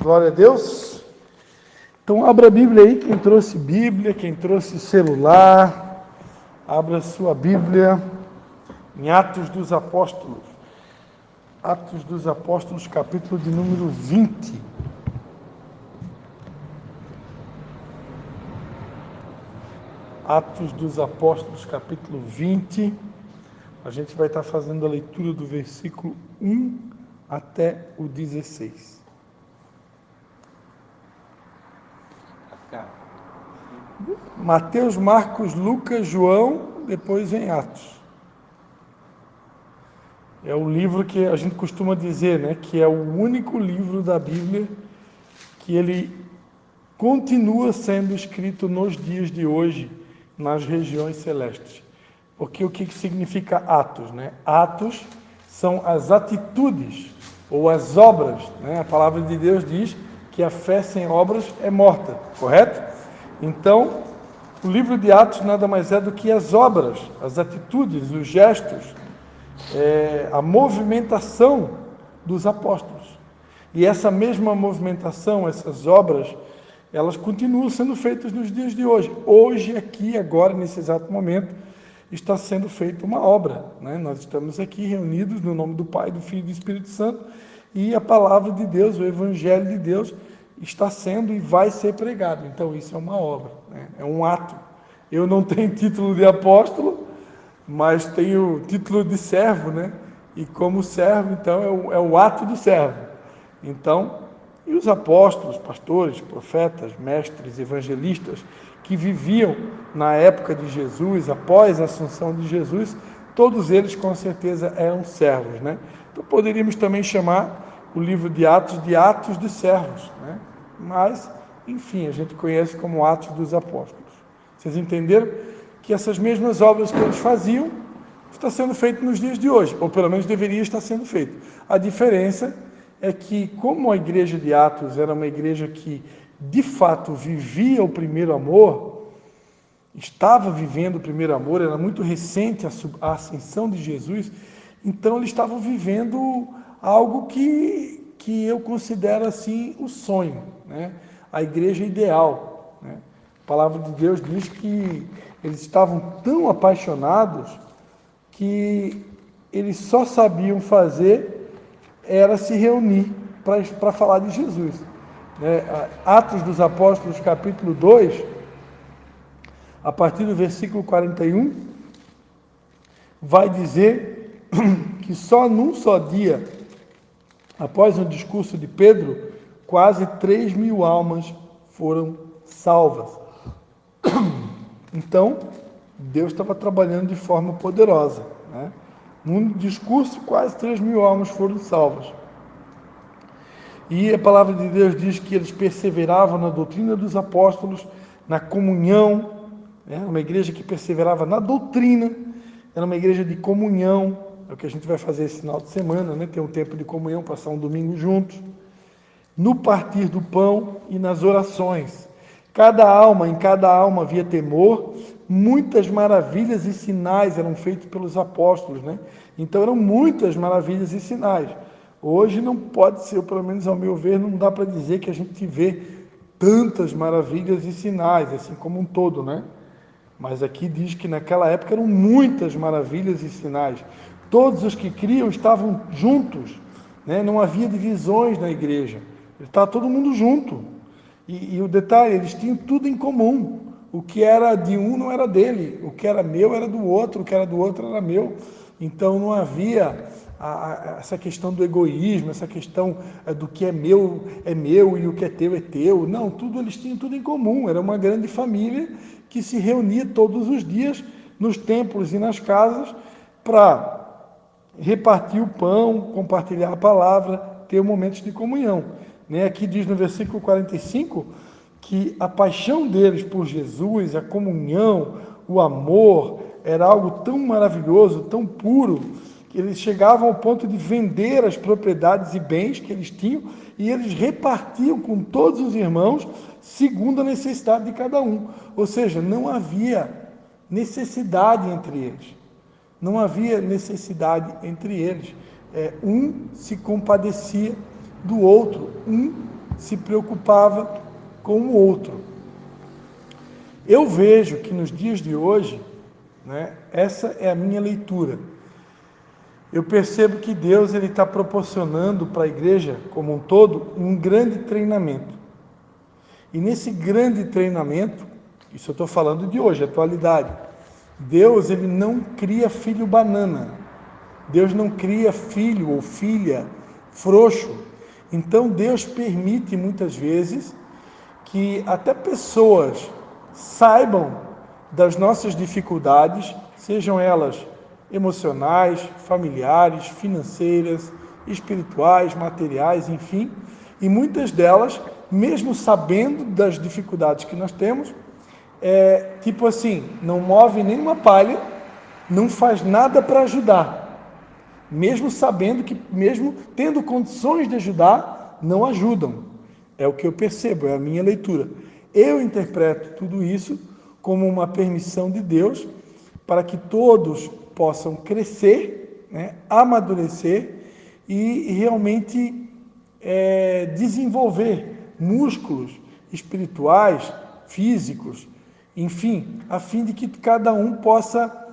Glória a Deus. Então abra a Bíblia aí, quem trouxe Bíblia, quem trouxe celular, abra sua Bíblia em Atos dos Apóstolos. Atos dos Apóstolos, capítulo de número 20. Atos dos Apóstolos, capítulo 20. A gente vai estar fazendo a leitura do versículo 1 até o 16. Mateus, Marcos, Lucas, João, depois vem Atos. É o livro que a gente costuma dizer, né, que é o único livro da Bíblia que ele continua sendo escrito nos dias de hoje, nas regiões celestes. Porque o que significa Atos, né? Atos são as atitudes ou as obras, né? A palavra de Deus diz que a fé sem obras é morta, correto? Então, o livro de Atos nada mais é do que as obras, as atitudes, os gestos, a movimentação dos apóstolos. E essa mesma movimentação, essas obras, elas continuam sendo feitas nos dias de hoje. Hoje, aqui, agora, nesse exato momento, está sendo feita uma obra, né? Nós estamos aqui reunidos no nome do Pai, do Filho e do Espírito Santo, e a palavra de Deus, o Evangelho de Deus, está sendo e vai ser pregado. Então, isso é uma obra, né? É um ato. Eu não tenho título de apóstolo, mas tenho título de servo, né? E como servo, então, é o ato do servo. Então, e os apóstolos, pastores, profetas, mestres, evangelistas, que viviam na época de Jesus, após a assunção de Jesus, todos eles com certeza eram servos, né? Então poderíamos também chamar o livro de Atos dos Servos, né? Mas, enfim, a gente conhece como Atos dos Apóstolos. Vocês entenderam que essas mesmas obras que eles faziam estão sendo feitas nos dias de hoje, ou pelo menos deveria estar sendo feito. A diferença é que, como a igreja de Atos era uma igreja que de fato vivia o primeiro amor, estava vivendo o primeiro amor, era muito recente a ascensão de Jesus, então eles estavam vivendo algo que eu considero assim o sonho, né? A igreja ideal, né? A palavra de Deus diz que eles estavam tão apaixonados que eles só sabiam fazer era se reunir para falar de Jesus. Atos dos Apóstolos, capítulo 2, a partir do versículo 41, vai dizer que só num só dia, após o discurso de Pedro, quase 3.000 almas foram salvas. Então, Deus estava trabalhando de forma poderosa, né? Num discurso, quase 3.000 almas foram salvas. E a palavra de Deus diz que eles perseveravam na doutrina dos apóstolos, na comunhão, né? Uma igreja que perseverava na doutrina, era uma igreja de comunhão, é o que a gente vai fazer esse final de semana, né? Ter um tempo de comunhão, passar um domingo juntos, no partir do pão e nas orações. Em cada alma havia temor, muitas maravilhas e sinais eram feitos pelos apóstolos, né? Então eram muitas maravilhas e sinais. Hoje não pode ser, ou pelo menos ao meu ver, não dá para dizer que a gente vê tantas maravilhas e sinais, assim como um todo, né? Mas aqui diz que naquela época eram muitas maravilhas e sinais. Todos os que criam estavam juntos, né? Não havia divisões na igreja. Estava todo mundo junto. E o detalhe, eles tinham tudo em comum. O que era de um não era dele, o que era meu era do outro, o que era do outro era meu. Então não havia essa questão do egoísmo, essa questão do que é meu e o que é teu. Não, eles tinham tudo em comum. Era uma grande família que se reunia todos os dias nos templos e nas casas para repartir o pão, compartilhar a palavra, ter momentos de comunhão. Aqui diz no versículo 45 que a paixão deles por Jesus, a comunhão, o amor, era algo tão maravilhoso, tão puro, que eles chegavam ao ponto de vender as propriedades e bens que eles tinham e eles repartiam com todos os irmãos segundo a necessidade de cada um. Ou seja, não havia necessidade entre eles. Não havia necessidade entre eles. Um se compadecia do outro, um se preocupava com o outro. Eu vejo que nos dias de hoje, né, essa é a minha leitura. Eu percebo que Deus está proporcionando para a igreja como um todo um grande treinamento. E nesse grande treinamento, isso eu estou falando de hoje, atualidade, Deus ele não cria filho banana. Deus não cria filho ou filha frouxo. Então Deus permite muitas vezes que até pessoas saibam das nossas dificuldades, sejam elas emocionais, familiares, financeiras, espirituais, materiais, enfim, e muitas delas, mesmo sabendo das dificuldades que nós temos, tipo assim, não move nenhuma palha, não faz nada para ajudar, mesmo sabendo que, mesmo tendo condições de ajudar, não ajudam. É o que eu percebo, é a minha leitura. Eu interpreto tudo isso como uma permissão de Deus para que todos possam crescer, né, amadurecer e realmente desenvolver músculos espirituais, físicos, enfim, a fim de que cada um possa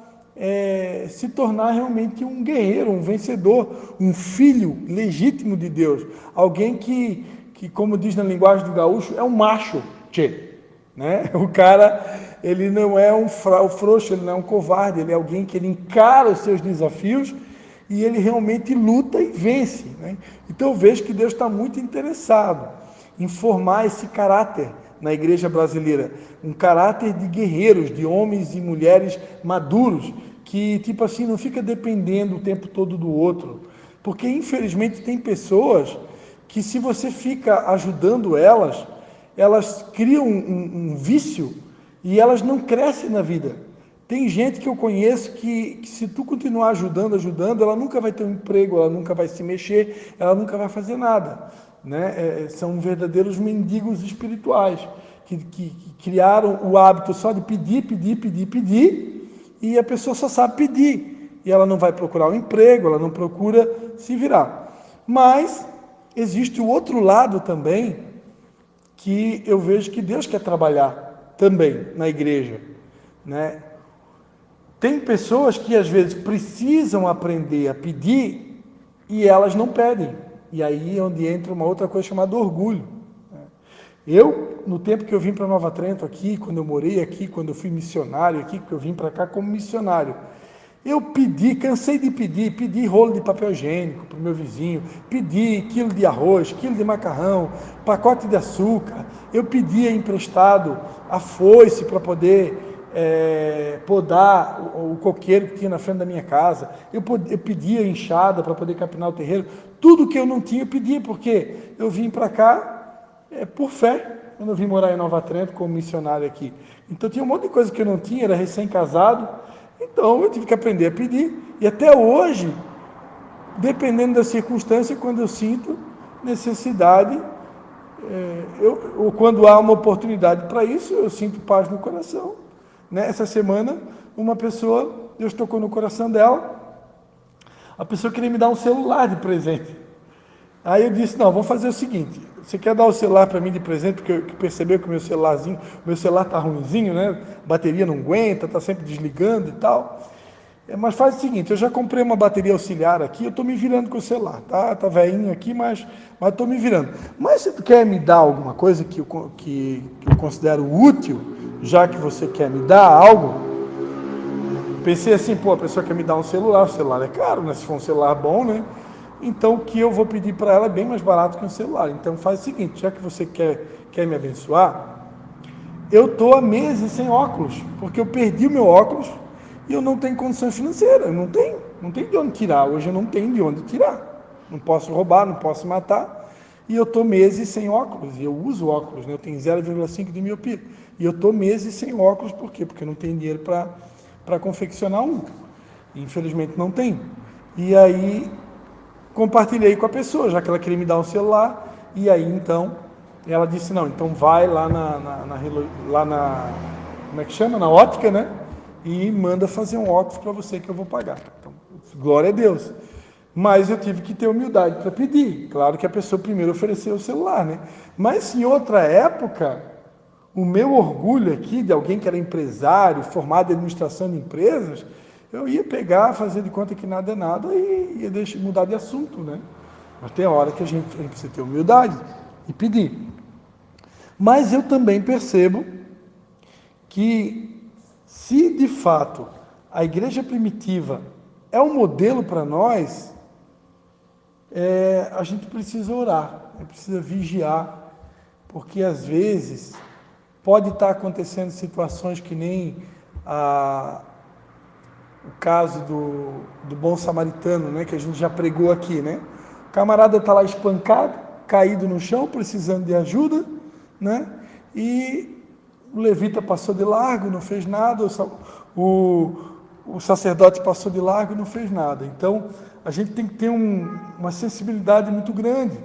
se tornar realmente um guerreiro, um vencedor, um filho legítimo de Deus, alguém que como diz na linguagem do gaúcho, é um macho, né? O cara, ele não é um frouxo, ele não é um covarde, ele é alguém que ele encara os seus desafios e ele realmente luta e vence, né? Então eu vejo que Deus está muito interessado em formar esse caráter na igreja brasileira, um caráter de guerreiros, de homens e mulheres maduros, que tipo assim, não fica dependendo o tempo todo do outro, porque infelizmente tem pessoas que se você fica ajudando elas criam um vício e elas não crescem na vida. Tem gente que eu conheço que se tu continuar ajudando, ela nunca vai ter um emprego, ela nunca vai se mexer, ela nunca vai fazer nada, né? São verdadeiros mendigos espirituais, que criaram o hábito só de pedir, e a pessoa só sabe pedir, e ela não vai procurar um emprego, ela não procura se virar. Mas existe o outro lado também, que eu vejo que Deus quer trabalhar também na igreja, né? Tem pessoas que às vezes precisam aprender a pedir e elas não pedem. E aí é onde entra uma outra coisa chamada orgulho. Eu, no tempo que eu vim para Nova Trento aqui, quando eu morei aqui, quando eu fui missionário aqui, que eu vim para cá como missionário, eu cansei de pedi rolo de papel higiênico para o meu vizinho, pedi quilo de arroz, quilo de macarrão, pacote de açúcar, eu pedia emprestado a foice para poder podar o coqueiro que tinha na frente da minha casa, eu pedia enxada para poder capinar o terreiro, tudo que eu não tinha eu pedia, porque eu vim para cá por fé, quando eu vim morar em Nova Trento como missionário aqui. Então tinha um monte de coisa que eu não tinha, era recém-casado, então eu tive que aprender a pedir, e até hoje, dependendo da circunstância, quando eu sinto necessidade, ou quando há uma oportunidade para isso, eu sinto paz no coração, né? Essa semana, uma pessoa, Deus tocou no coração dela, a pessoa queria me dar um celular de presente. Aí eu disse, não, vamos fazer o seguinte, você quer dar o celular para mim de presente, porque percebeu que o meu celular está ruimzinho, né? A bateria não aguenta, está sempre desligando e tal. Mas faz o seguinte, eu já comprei uma bateria auxiliar aqui, eu estou me virando com o celular, tá velhinho aqui, mas estou me virando. Mas se tu quer me dar alguma coisa que eu considero útil, já que você quer me dar algo, pensei assim, a pessoa quer me dar um celular, o celular é caro, né? Se for um celular bom, né? Então o que eu vou pedir para ela é bem mais barato que um celular. Então faz o seguinte, já que você quer me abençoar, eu estou há meses sem óculos, porque eu perdi o meu óculos e eu não tenho condição financeira, não tenho de onde tirar, hoje eu não tenho de onde tirar, não posso roubar, não posso matar, e eu estou meses sem óculos, e eu uso óculos, né? Eu tenho 0,5 de miopia, e eu estou meses sem óculos, por quê? Porque eu não tenho dinheiro para confeccionar um, infelizmente não tenho, e aí compartilhei com a pessoa, já que ela queria me dar um celular, e aí então, ela disse, não, então vai lá na como é que chama? Na ótica, né? E manda fazer um óculos para você que eu vou pagar. Então, glória a Deus. Mas eu tive que ter humildade para pedir. Claro que a pessoa primeiro ofereceu o celular, né? Mas em outra época, o meu orgulho aqui de alguém que era empresário, formado em administração de empresas, eu ia pegar, fazer de conta que nada é nada e ia mudar de assunto, né? Mas tem hora que a gente precisa ter humildade e pedir. Mas eu também percebo que, se de fato a igreja primitiva é um modelo para nós, a gente precisa orar, precisa vigiar, porque às vezes pode estar acontecendo situações que nem o caso do bom samaritano, né, que a gente já pregou aqui, né? O camarada está lá espancado, caído no chão, precisando de ajuda, né? E o levita passou de largo, não fez nada, o sacerdote passou de largo e não fez nada. Então, a gente tem que ter uma sensibilidade muito grande,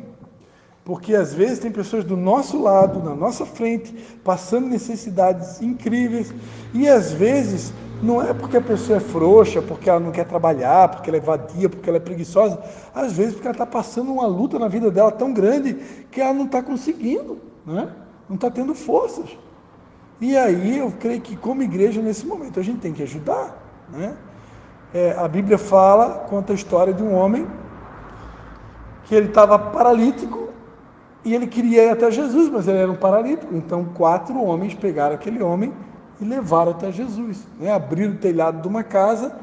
porque às vezes tem pessoas do nosso lado, na nossa frente, passando necessidades incríveis, e às vezes não é porque a pessoa é frouxa, porque ela não quer trabalhar, porque ela é vadia, porque ela é preguiçosa, às vezes porque ela está passando uma luta na vida dela tão grande que ela não está conseguindo, né? Não está tendo forças. E aí eu creio que como igreja nesse momento a gente tem que ajudar, né? A Bíblia conta a história de um homem que ele estava paralítico e ele queria ir até Jesus, mas ele era um paralítico. Então 4 homens pegaram aquele homem e levaram até Jesus, né? Abriram o telhado de uma casa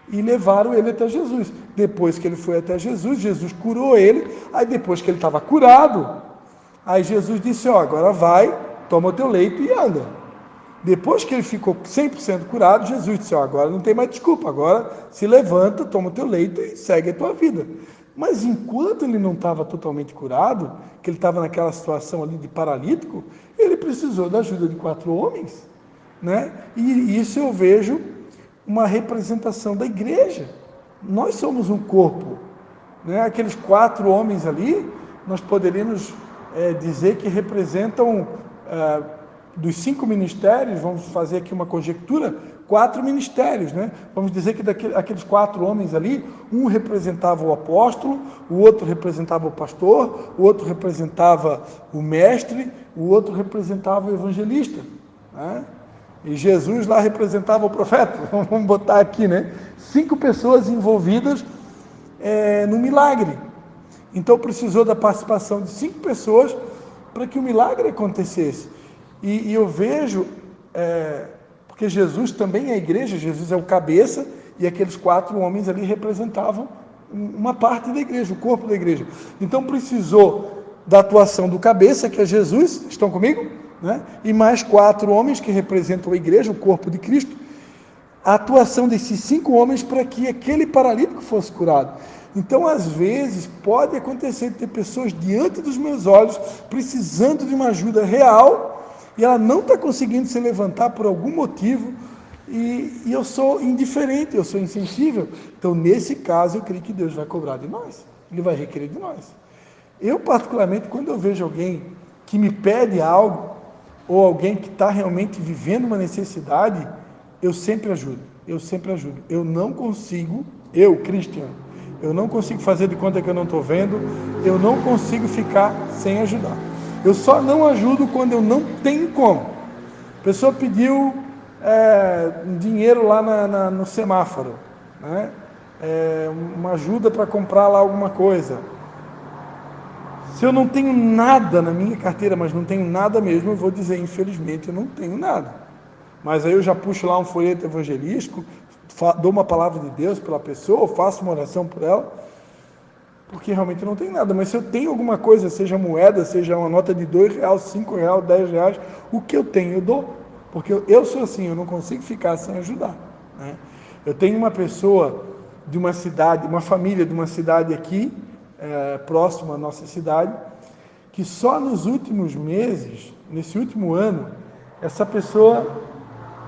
e levaram ele até Jesus. Depois que ele foi até Jesus, Jesus curou ele. Aí depois que ele estava curado, aí Jesus disse, agora vai, toma o teu leito e anda. Depois que ele ficou 100% curado, Jesus disse, agora não tem mais desculpa, agora se levanta, toma o teu leito e segue a tua vida. Mas enquanto ele não estava totalmente curado, que ele estava naquela situação ali de paralítico, ele precisou da ajuda de 4 homens, né? E isso eu vejo uma representação da igreja. Nós somos um corpo, né? Aqueles 4 homens ali, nós poderíamos dizer que representam dos 5 ministérios, vamos fazer aqui uma conjectura, 4 ministérios, né? Vamos dizer que aqueles 4 homens ali, um representava o apóstolo, o outro representava o pastor, o outro representava o mestre, o outro representava o evangelista, né? E Jesus lá representava o profeta, vamos botar aqui, né? 5 pessoas envolvidas no milagre. Então precisou da participação de 5 pessoas para que o milagre acontecesse. E eu vejo, porque Jesus também é a igreja, Jesus é o cabeça, e aqueles 4 homens ali representavam uma parte da igreja, o corpo da igreja. Então precisou da atuação do cabeça, que é Jesus, estão comigo? Né? E mais 4 homens que representam a igreja, o corpo de Cristo, a atuação desses 5 homens para que aquele paralítico fosse curado. Então, às vezes, pode acontecer de ter pessoas diante dos meus olhos, precisando de uma ajuda real, e ela não está conseguindo se levantar por algum motivo, e eu sou indiferente, eu sou insensível. Então, nesse caso, eu creio que Deus vai cobrar de nós, Ele vai requerer de nós. Eu, particularmente, quando eu vejo alguém que me pede algo, ou alguém que está realmente vivendo uma necessidade, eu sempre ajudo. Eu não consigo, Cristian, eu não consigo fazer de conta que eu não estou vendo, eu não consigo ficar sem ajudar. Eu só não ajudo quando eu não tenho como. A pessoa pediu dinheiro lá no semáforo, né? Uma ajuda para comprar lá alguma coisa. Se eu não tenho nada na minha carteira, mas não tenho nada mesmo, eu vou dizer, infelizmente, eu não tenho nada. Mas aí eu já puxo lá um folheto evangelístico, dou uma palavra de Deus pela pessoa, faço uma oração por ela, porque realmente eu não tenho nada. Mas se eu tenho alguma coisa, seja moeda, seja uma nota de R$2, R$5, R$10, o que eu tenho eu dou. Porque eu sou assim, eu não consigo ficar sem ajudar, né? Eu tenho uma pessoa de uma cidade, uma família de uma cidade aqui, próximo à nossa cidade, que só nos últimos meses, nesse último ano, essa pessoa,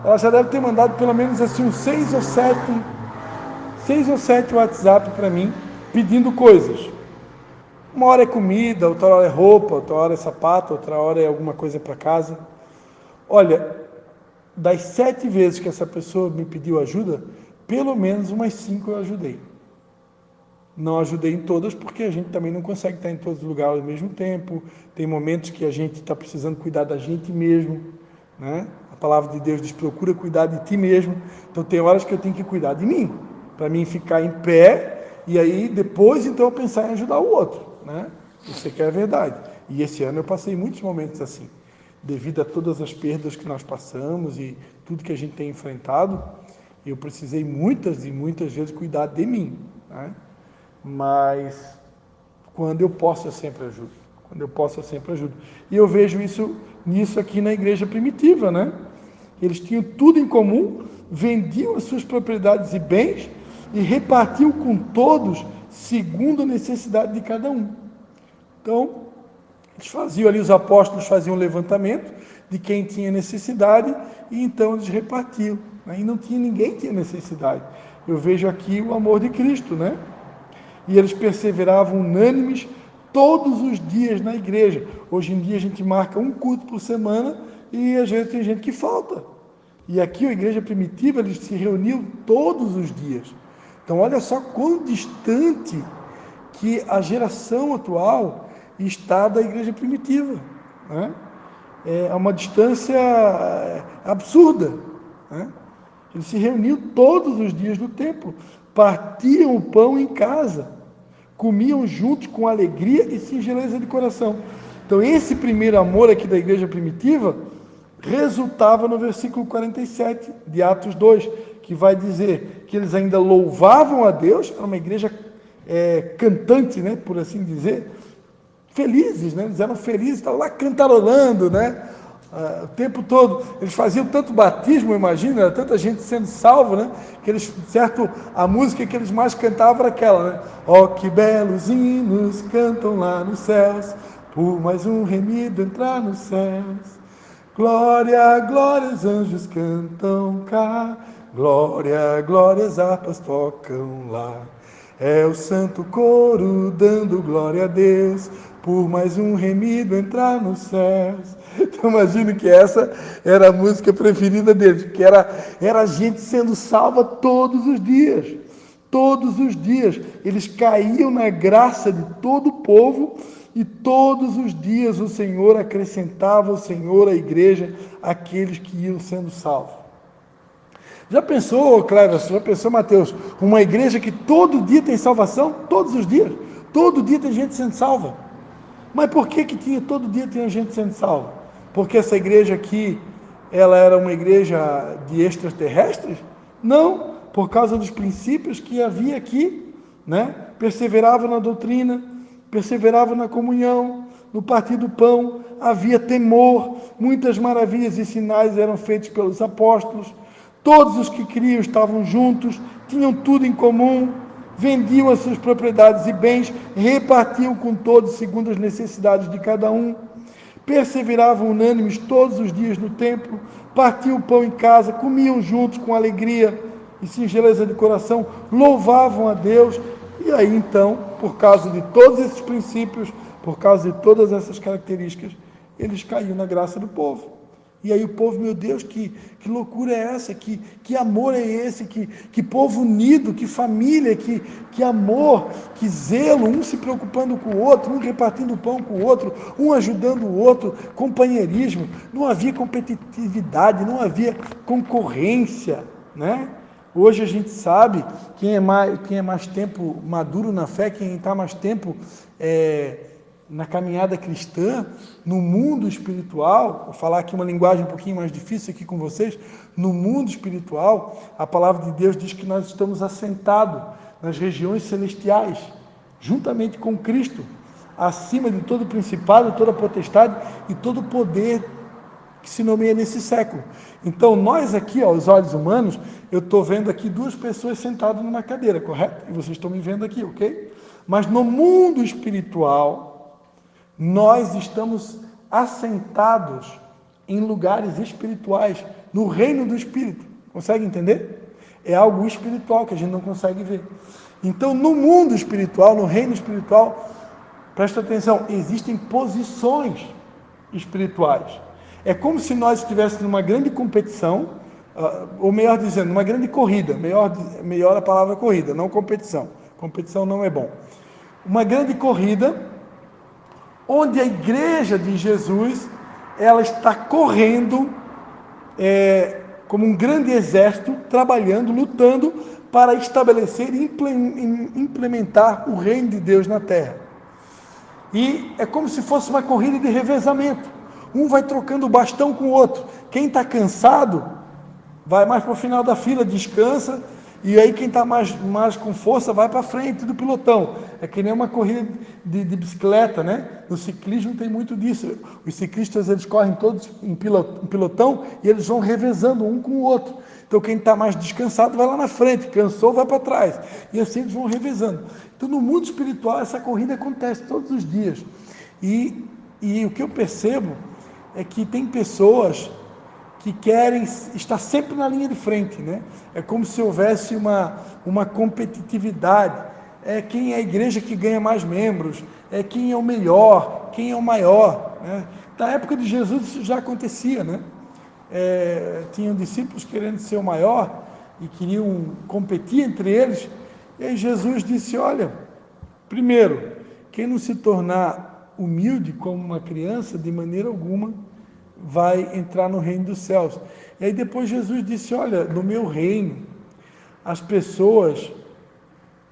ela já deve ter mandado pelo menos assim uns 6 ou 7 WhatsApp para mim, pedindo coisas. Uma hora é comida, outra hora é roupa, outra hora é sapato, outra hora é alguma coisa para casa. Olha, das 7 vezes que essa pessoa me pediu ajuda, pelo menos umas 5 eu ajudei. Não ajudei em todas, porque a gente também não consegue estar em todos os lugares ao mesmo tempo. Tem momentos que a gente está precisando cuidar da gente mesmo, né? A palavra de Deus diz, procura cuidar de ti mesmo. Então tem horas que eu tenho que cuidar de mim, para mim ficar em pé, e aí depois então eu pensar em ajudar o outro, né? Isso aqui é a verdade. E esse ano eu passei muitos momentos assim, devido a todas as perdas que nós passamos e tudo que a gente tem enfrentado, eu precisei muitas e muitas vezes cuidar de mim, né? Mas quando eu posso, eu sempre ajudo. Quando eu posso, eu sempre ajudo. E eu vejo nisso aqui na igreja primitiva, né? Eles tinham tudo em comum, vendiam as suas propriedades e bens e repartiam com todos segundo a necessidade de cada um. Então, eles faziam ali, os apóstolos faziam um levantamento de quem tinha necessidade e então eles repartiam, né? E não tinha ninguém que tinha necessidade. Eu vejo aqui o amor de Cristo, né? E eles perseveravam unânimes todos os dias na igreja. Hoje em dia a gente marca um culto por semana e às vezes tem gente que falta. E aqui a igreja primitiva, eles se reuniam todos os dias. Então olha só quão distante que a geração atual está da igreja primitiva, né? É uma distância absurda, né? Eles se reuniam todos os dias no templo, partiam o pão em casa, comiam juntos com alegria e singeleza de coração. Então esse primeiro amor aqui da igreja primitiva resultava no versículo 47 de Atos 2, que vai dizer que eles ainda louvavam a Deus, era uma igreja cantante, né, por assim dizer, felizes, né? Eles eram felizes, estavam lá cantarolando, né? O tempo todo. Eles faziam tanto batismo, imagina, tanta gente sendo salva, né? Que eles, certo, a música que eles mais cantavam era aquela, né? Ó, que belos hinos cantam lá nos céus, por mais um remido entrar nos céus. Glória, glória, os anjos cantam cá, glória, glória, as harpas tocam lá. É o santo coro dando glória a Deus, por mais um remido entrar nos céus. Então imagino que essa era a música preferida deles, que era a gente sendo salva todos os dias. Todos os dias. Eles caíam na graça de todo o povo e todos os dias o Senhor acrescentava, o Senhor, à igreja, aqueles que iam sendo salvos. Já pensou, Cléber, já pensou, Mateus, uma igreja que todo dia tem salvação? Todos os dias. Todo dia tem gente sendo salva. Mas por que todo dia tinha gente sendo salva? Porque essa igreja aqui, ela era uma igreja de extraterrestres? Não, por causa dos princípios que havia aqui, né? Perseverava na doutrina, perseverava na comunhão, no partir do pão, havia temor, muitas maravilhas e sinais eram feitos pelos apóstolos, todos os que criam estavam juntos, tinham tudo em comum, vendiam as suas propriedades e bens, repartiam com todos segundo as necessidades de cada um, perseveravam unânimes todos os dias no templo, partiam o pão em casa, comiam juntos com alegria e singeleza de coração, louvavam a Deus. E aí então, por causa de todos esses princípios, por causa de todas essas características, eles caíram na graça do povo. E aí o povo, meu Deus, que loucura é essa? Que amor é esse? Que povo unido, que família, que amor, que zelo, um se preocupando com o outro, um repartindo o pão com o outro, um ajudando o outro, companheirismo. Não havia competitividade, não havia concorrência, né? Hoje a gente sabe quem é mais tempo maduro na fé, quem está mais tempo na caminhada cristã, no mundo espiritual. Vou falar aqui uma linguagem um pouquinho mais difícil aqui com vocês. No mundo espiritual, a palavra de Deus diz que nós estamos assentados nas regiões celestiais, juntamente com Cristo, acima de todo principado, toda potestade e todo poder que se nomeia nesse século. Então, nós aqui, aos olhos humanos, eu estou vendo aqui duas pessoas sentadas numa cadeira, correto? E vocês estão me vendo aqui, ok? Mas no mundo espiritual, nós estamos assentados em lugares espirituais, no reino do Espírito. Consegue entender? É algo espiritual que a gente não consegue ver. Então, no mundo espiritual, no reino espiritual, presta atenção, existem posições espirituais. É como se nós estivéssemos numa grande competição, ou melhor dizendo, numa grande corrida, melhor a palavra corrida, não competição. Competição não é bom. Uma grande corrida, onde a igreja de Jesus, ela está correndo como um grande exército, trabalhando, lutando para estabelecer e implementar o reino de Deus na terra. E é como se fosse uma corrida de revezamento. Um vai trocando o bastão com o outro. Quem está cansado, vai mais para o final da fila, descansa, e aí quem está mais com força vai para frente do pilotão. É que nem uma corrida de bicicleta, né? No ciclismo tem muito disso. Os ciclistas, eles correm todos em pilotão e eles vão revezando um com o outro. Então quem está mais descansado vai lá na frente, cansou, vai para trás. E assim eles vão revezando. Então no mundo espiritual essa corrida acontece todos os dias. E o que eu percebo é que tem pessoas que querem estar sempre na linha de frente, né? É como se houvesse uma competitividade. É quem é a igreja que ganha mais membros, é quem é o melhor, quem é o maior, né? Na época de Jesus isso já acontecia, né? Tinham discípulos querendo ser o maior e queriam competir entre eles, e aí Jesus disse, olha, primeiro, quem não se tornar humilde como uma criança, de maneira alguma, vai entrar no reino dos céus. E aí depois Jesus disse, olha, no meu reino, as pessoas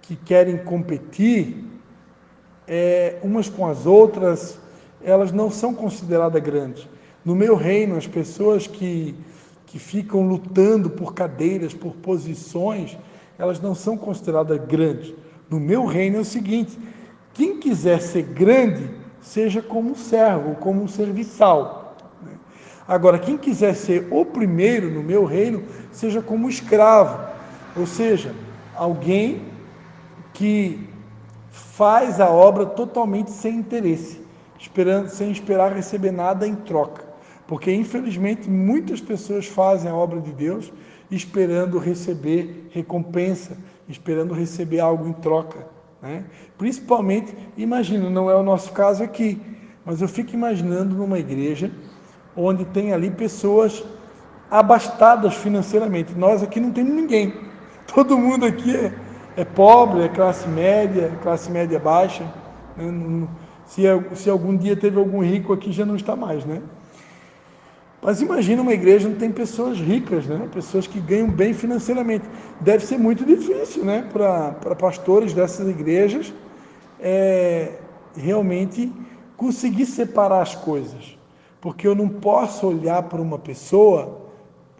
que querem competir, umas com as outras, elas não são consideradas grandes. No meu reino, as pessoas que ficam lutando por cadeiras, por posições, elas não são consideradas grandes. No meu reino é o seguinte, quem quiser ser grande, seja como um servo, como um serviçal. Agora, quem quiser ser o primeiro no meu reino, seja como escravo, ou seja, alguém que faz a obra totalmente sem interesse, sem esperar receber nada em troca. Porque, infelizmente, muitas pessoas fazem a obra de Deus esperando receber recompensa, esperando receber algo em troca, né? Principalmente, imagina, não é o nosso caso aqui, mas eu fico imaginando numa igreja onde tem ali pessoas abastadas financeiramente. Nós aqui não temos ninguém. Todo mundo aqui é pobre, é classe média baixa. Né? Se algum dia teve algum rico aqui, já não está mais, né? Mas imagina uma igreja onde tem pessoas ricas, né? Pessoas que ganham bem financeiramente. Deve ser muito difícil, né? Para pastores dessas igrejas realmente conseguir separar as coisas. Porque eu não posso olhar para uma pessoa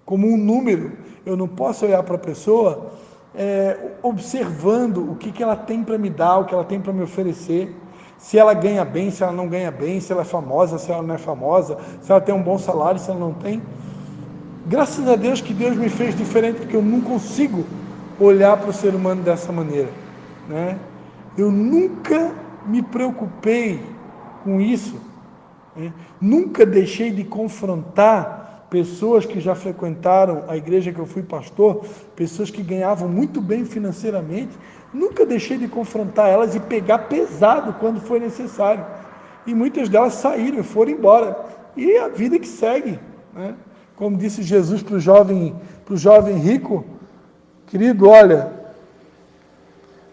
como um número, eu não posso olhar para a pessoa observando o que ela tem para me dar, o que ela tem para me oferecer, se ela ganha bem, se ela não ganha bem, se ela é famosa, se ela não é famosa, se ela tem um bom salário, se ela não tem. Graças a Deus que Deus me fez diferente, porque eu não consigo olhar para o ser humano dessa maneira, né? Eu nunca me preocupei com isso. Nunca deixei de confrontar pessoas que já frequentaram a igreja que eu fui pastor, pessoas que ganhavam muito bem financeiramente, nunca deixei de confrontar elas e pegar pesado quando foi necessário. E muitas delas saíram e foram embora. E a vida que segue, né? Como disse Jesus para o jovem rico, querido, olha,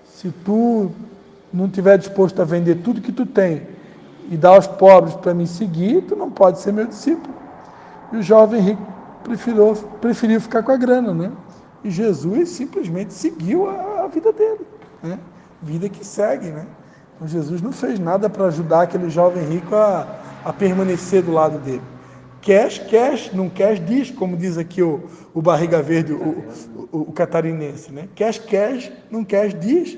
se tu não estiver disposto a vender tudo que tu tem e dar aos pobres para me seguir, tu não pode ser meu discípulo. E o jovem rico preferiu ficar com a grana, né? E Jesus simplesmente seguiu a vida dele, né? Vida que segue, né? Então Jesus não fez nada para ajudar aquele jovem rico a permanecer do lado dele. Queres, não queres, diz, como diz aqui o Barriga Verde, o catarinense, né? Queres, não queres, diz.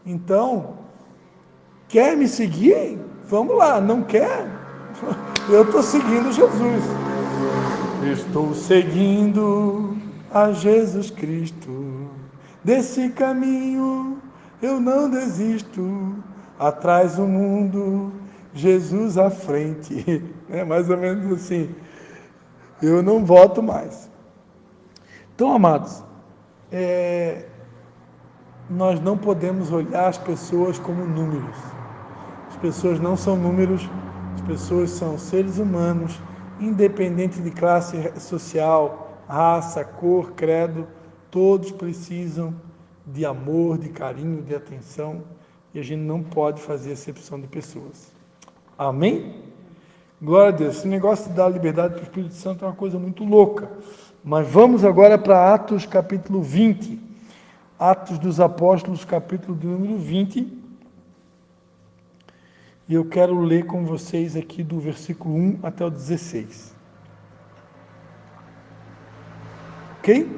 Então, quer me seguir? Vamos lá, não quer? Eu estou seguindo Jesus. Estou seguindo a Jesus Cristo. Desse caminho eu não desisto. Atrás o mundo, Jesus à frente. É mais ou menos assim. Eu não volto mais. Então, amados, nós não podemos olhar as pessoas como números. As pessoas não são números, as pessoas são seres humanos, independente de classe social, raça, cor, credo, todos precisam de amor, de carinho, de atenção, e a gente não pode fazer acepção de pessoas. Amém? Glória a Deus. Esse negócio de dar liberdade para o Espírito Santo é uma coisa muito louca. Mas vamos agora para Atos capítulo 20. Atos dos Apóstolos, capítulo de número 20. E eu quero ler com vocês aqui do versículo 1 até o 16. Ok?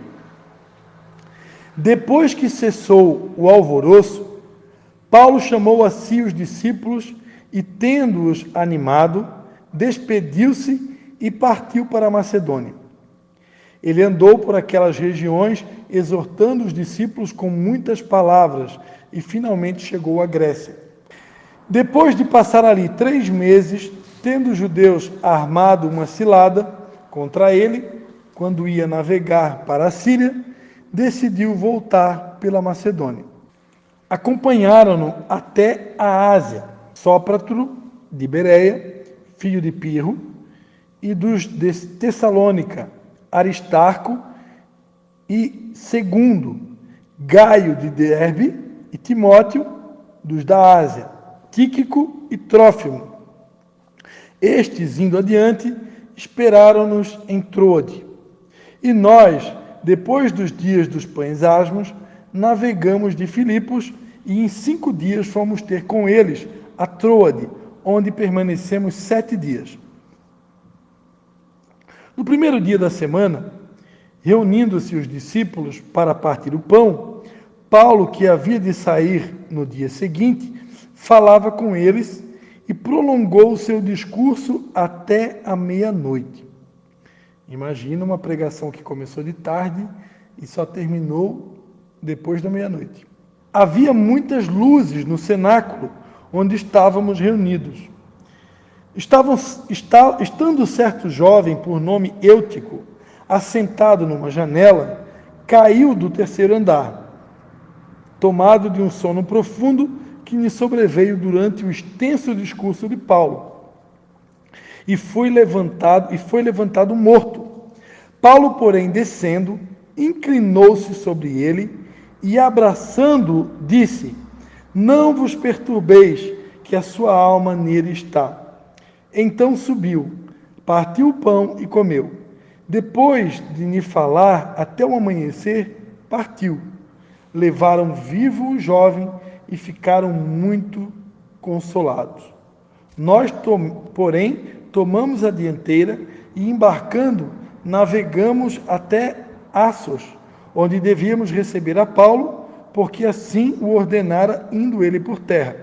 Depois que cessou o alvoroço, Paulo chamou a si os discípulos e, tendo-os animado, despediu-se e partiu para a Macedônia. Ele andou por aquelas regiões, exortando os discípulos com muitas palavras, e finalmente chegou à Grécia. Depois de passar ali 3 meses, tendo os judeus armado uma cilada contra ele, quando ia navegar para a Síria, decidiu voltar pela Macedônia. Acompanharam-no até a Ásia, Sópatro de Bereia, filho de Pirro, e dos de Tessalônica, Aristarco e Segundo, Gaio de Derbe e Timóteo, dos da Ásia, Tíquico e Trófimo. Estes, indo adiante, esperaram-nos em Troade. E nós, depois dos dias dos pães asmos, navegamos de Filipos e em 5 dias fomos ter com eles a Troade, onde permanecemos 7 dias. No primeiro dia da semana, reunindo-se os discípulos para partir o pão, Paulo, que havia de sair no dia seguinte, falava com eles e prolongou o seu discurso até a meia-noite. Imagina uma pregação que começou de tarde e só terminou depois da meia-noite. Havia muitas luzes no cenáculo onde estávamos reunidos. Estando certo jovem, por nome Eutico, assentado numa janela, caiu do 3º andar, tomado de um sono profundo que lhe sobreveio durante o extenso discurso de Paulo, e foi levantado morto. Paulo, porém, descendo, inclinou-se sobre ele e, abraçando-o, disse: não vos perturbeis, que a sua alma nele está. Então subiu, partiu o pão e comeu. Depois de lhe falar até o amanhecer, partiu. Levaram vivo o jovem e ficaram muito consolados. Nós, porém, tomamos a dianteira e, embarcando, navegamos até Assos, onde devíamos receber a Paulo, porque assim o ordenara, indo ele por terra.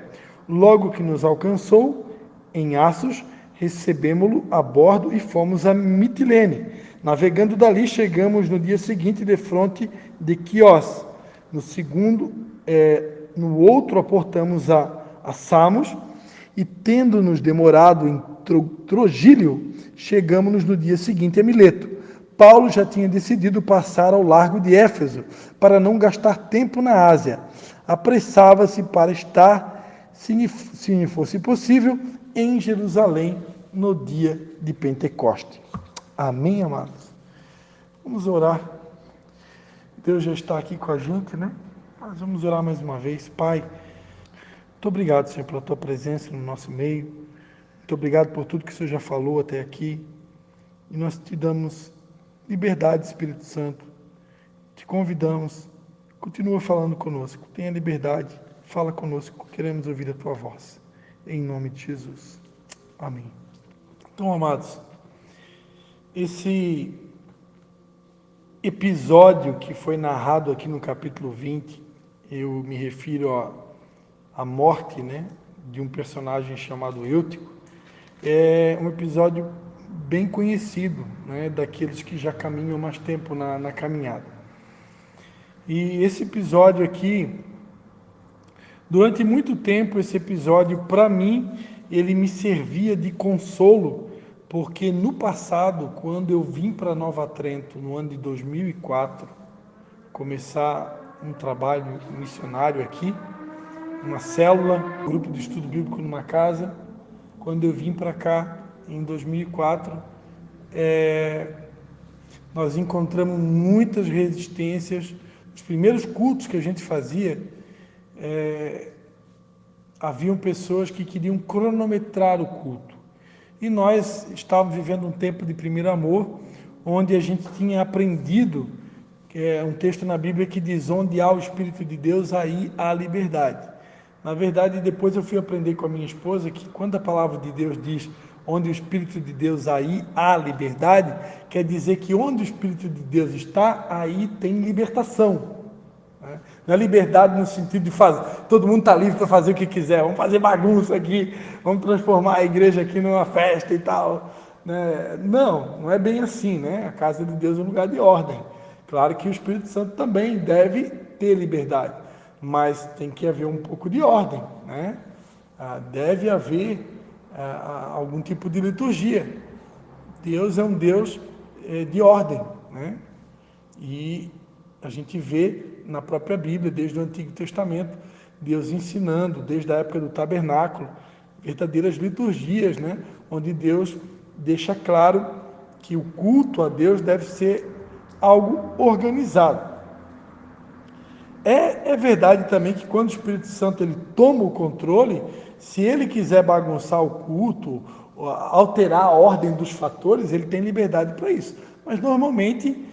Logo que nos alcançou, em Assos, recebemo-lo a bordo e fomos a Mitilene. Navegando dali, chegamos no dia seguinte defronte de Quios. No outro aportamos a Samos, e tendo-nos demorado em Trogílio, chegamos no dia seguinte a Mileto. Paulo já tinha decidido passar ao largo de Éfeso, para não gastar tempo na Ásia. Apressava-se para estar, se fosse possível, em Jerusalém no dia de Pentecoste. Amém, amados? Vamos orar. Deus já está aqui com a gente, né? Mas vamos orar mais uma vez. Pai, muito obrigado, Senhor, pela Tua presença no nosso meio. Muito obrigado por tudo que o Senhor já falou até aqui. E nós te damos liberdade, Espírito Santo. Te convidamos. Continua falando conosco. Tenha liberdade. Fala conosco. Queremos ouvir a Tua voz. Em nome de Jesus. Amém. Então, amados, esse episódio que foi narrado aqui no capítulo 20, eu me refiro à morte, né, de um personagem chamado Eutico, é um episódio bem conhecido, né, daqueles que já caminham mais tempo na caminhada. E esse episódio aqui, durante muito tempo, esse episódio, para mim, ele me servia de consolo, porque no passado, quando eu vim para Nova Trento, no ano de 2004, começar um trabalho missionário aqui, uma célula, um grupo de estudo bíblico numa casa, quando eu vim para cá, em 2004, nós encontramos muitas resistências Os primeiros cultos que a gente fazia, haviam pessoas que queriam cronometrar o culto. E nós estávamos vivendo um tempo de primeiro amor, onde a gente tinha aprendido, que é um texto na Bíblia que diz: onde há o Espírito de Deus, aí há liberdade. Na verdade, depois eu fui aprender com a minha esposa que quando a palavra de Deus diz onde o Espírito de Deus, aí há liberdade, quer dizer que onde o Espírito de Deus está, aí tem libertação. Não é liberdade no sentido de fazer, todo mundo está livre para fazer o que quiser, vamos fazer bagunça aqui, vamos transformar a igreja aqui numa festa e tal. Não é bem assim, né? A casa de Deus é um lugar de ordem. Claro que o Espírito Santo também deve ter liberdade, mas tem que haver um pouco de ordem, né? Deve haver algum tipo de liturgia. Deus é um Deus de ordem, né? E a gente vê na própria Bíblia, desde o Antigo Testamento, Deus ensinando, desde a época do tabernáculo, verdadeiras liturgias, né? Onde Deus deixa claro que o culto a Deus deve ser algo organizado. É verdade também que quando o Espírito Santo ele toma o controle, se ele quiser bagunçar o culto, alterar a ordem dos fatores, ele tem liberdade para isso. Mas normalmente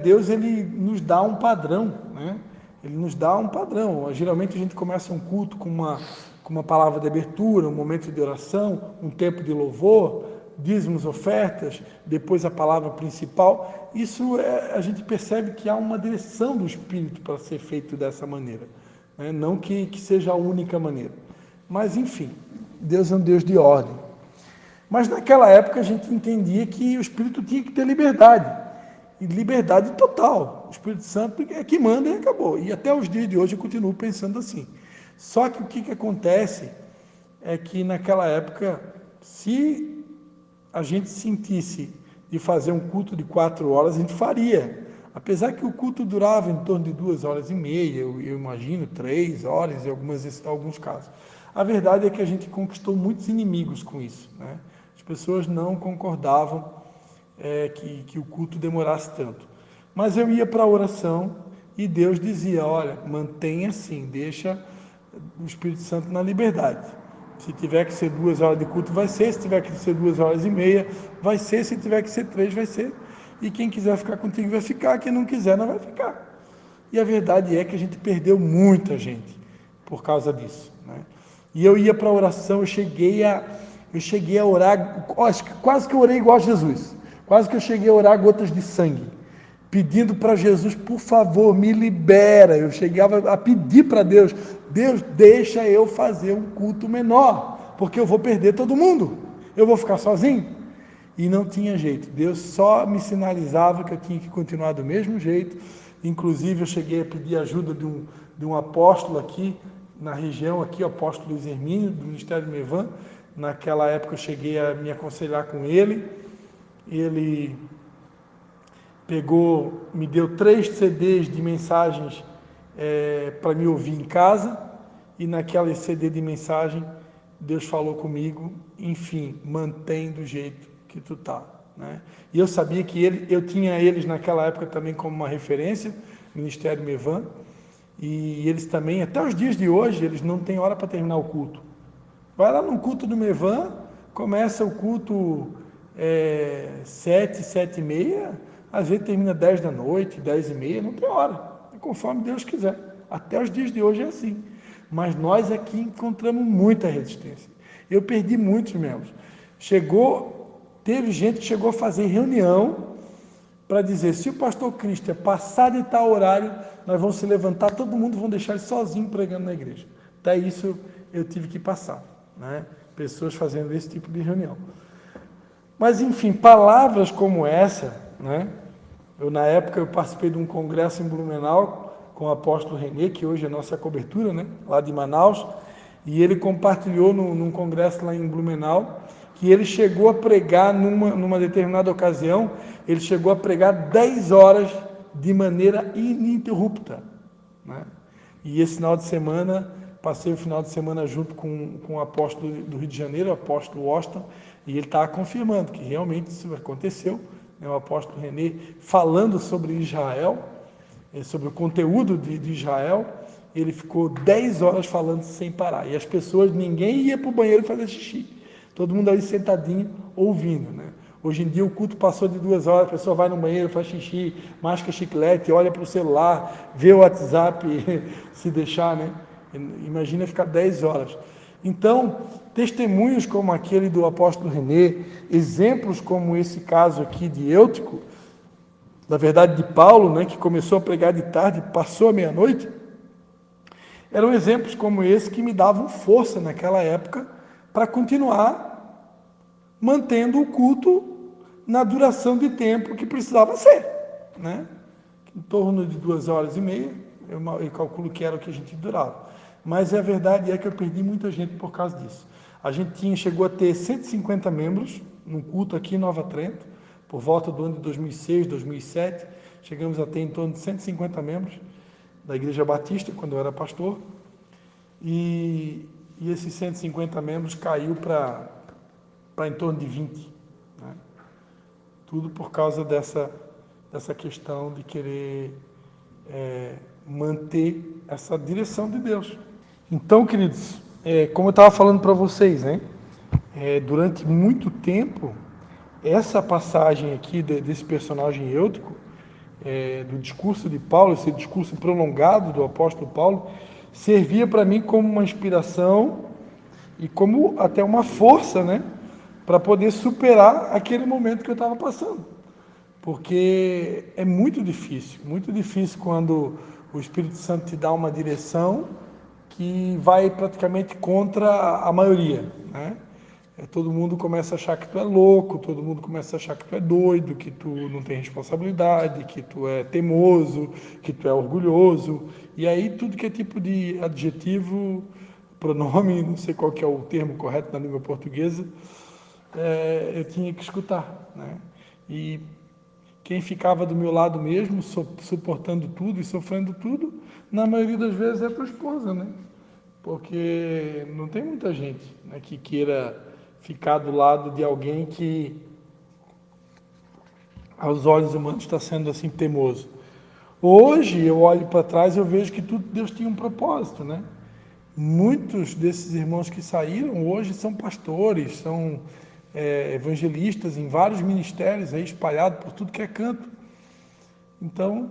Deus ele nos dá um padrão, né? Ele nos dá um padrão. Geralmente a gente começa um culto com uma palavra de abertura, um momento de oração, um tempo de louvor, dízimos, ofertas, depois a palavra principal. Isso a gente percebe que há uma direção do Espírito para ser feito dessa maneira, né? Não que seja a única maneira. Mas, enfim, Deus é um Deus de ordem. Mas naquela época a gente entendia que o Espírito tinha que ter liberdade, e liberdade total. O Espírito Santo é que manda e acabou. E até os dias de hoje eu continuo pensando assim. Só que o que acontece é que naquela época, se a gente sentisse de fazer um culto de 4 horas, a gente faria. Apesar que o culto durava em torno de 2h30, eu imagino 3 horas em alguns casos. A verdade é que a gente conquistou muitos inimigos com isso, né? As pessoas não concordavam que o culto demorasse tanto. Mas eu ia para a oração e Deus dizia: olha, mantenha assim, deixa o Espírito Santo na liberdade. Se tiver que ser 2 horas de culto, vai ser. Se tiver que ser 2h30, vai ser. Se tiver que ser 3, vai ser. E quem quiser ficar contigo vai ficar, quem não quiser não vai ficar. E a verdade é que a gente perdeu muita gente por causa disso, né? E eu ia para a oração, eu cheguei a orar, quase que eu orei igual a Jesus. Quase que eu cheguei a orar gotas de sangue, pedindo para Jesus: por favor, me libera. Eu chegava a pedir para Deus: Deus, deixa eu fazer um culto menor, porque eu vou perder todo mundo, eu vou ficar sozinho. E não tinha jeito, Deus só me sinalizava que eu tinha que continuar do mesmo jeito. Inclusive eu cheguei a pedir ajuda de um apóstolo aqui na região, aqui, o apóstolo Luiz Hermínio, do Ministério Mevan. Naquela época eu cheguei a me aconselhar com ele. Ele me deu 3 CDs de mensagens para me ouvir em casa, e naquela CD de mensagem Deus falou comigo: enfim, mantém do jeito que tu tá, né? E eu sabia que eu tinha eles naquela época também como uma referência, Ministério Mevan, e eles também, até os dias de hoje, eles não têm hora para terminar o culto. Vai lá no culto do Mevan, começa o culto 7, 7h30, às vezes termina 10 da noite, 10h30, não tem hora, é conforme Deus quiser. Até os dias de hoje é assim. Mas nós aqui encontramos muita resistência. Eu perdi muitos membros. Teve gente que chegou a fazer reunião para dizer: se o pastor Cristian passar de tal horário, nós vamos se levantar, todo mundo vão deixar ele sozinho pregando na igreja. Até isso eu tive que passar, né? Pessoas fazendo esse tipo de reunião. Mas, enfim, palavras como essa, né? Na época, eu participei de um congresso em Blumenau com o apóstolo Renê, que hoje é nossa cobertura, né? Lá de Manaus, e ele compartilhou num congresso lá em Blumenau, que ele chegou a pregar numa determinada ocasião, ele chegou a pregar 10 horas de maneira ininterrupta, né? E esse final de semana, passei o final de semana junto com o apóstolo do Rio de Janeiro, o apóstolo Washington, e ele está confirmando que realmente isso aconteceu, né? O apóstolo Renê falando sobre Israel, sobre o conteúdo de Israel. Ele ficou 10 horas falando sem parar. E as pessoas, ninguém ia para o banheiro fazer xixi. Todo mundo ali sentadinho, ouvindo, né? Hoje em dia o culto passou de 2 horas, a pessoa vai no banheiro, faz xixi, masca chiclete, olha para o celular, vê o WhatsApp, se deixar, né? Imagina ficar 10 horas. Então, testemunhos como aquele do apóstolo René, exemplos como esse caso aqui de Eutico, na verdade de Paulo, né, que começou a pregar de tarde, passou a meia-noite, eram exemplos como esse que me davam força naquela época para continuar mantendo o culto na duração de tempo que precisava ser, né? Em torno de 2 horas e meia, eu calculo que era o que a gente durava. Mas a verdade é que eu perdi muita gente por causa disso. A gente chegou a ter 150 membros num culto aqui em Nova Trento, por volta do ano de 2006, 2007, chegamos a ter em torno de 150 membros da Igreja Batista, quando eu era pastor, e esses 150 membros caiu para em torno de 20, né? Tudo por causa dessa questão de querer manter essa direção de Deus. Então, queridos, como eu estava falando para vocês, né? Durante muito tempo, essa passagem aqui desse personagem Eutico, do discurso de Paulo, esse discurso prolongado do apóstolo Paulo, servia para mim como uma inspiração e como até uma força, né, para poder superar aquele momento que eu estava passando. Porque é muito difícil quando o Espírito Santo te dá uma direção que vai praticamente contra a maioria, né? Todo mundo começa a achar que tu é louco, todo mundo começa a achar que tu é doido, que tu não tem responsabilidade, que tu é teimoso, que tu é orgulhoso. E aí tudo que é tipo de adjetivo, pronome, não sei qual que é o termo correto na língua portuguesa, eu tinha que escutar, né? E quem ficava do meu lado mesmo, suportando tudo e sofrendo tudo, na maioria das vezes é a tua esposa, né? Porque não tem muita gente, né, que queira ficar do lado de alguém que, aos olhos humanos, está sendo assim teimoso. Hoje eu olho para trás e eu vejo que tudo Deus tinha um propósito, né? Muitos desses irmãos que saíram hoje são pastores, são evangelistas em vários ministérios aí espalhados por tudo que é canto. Então,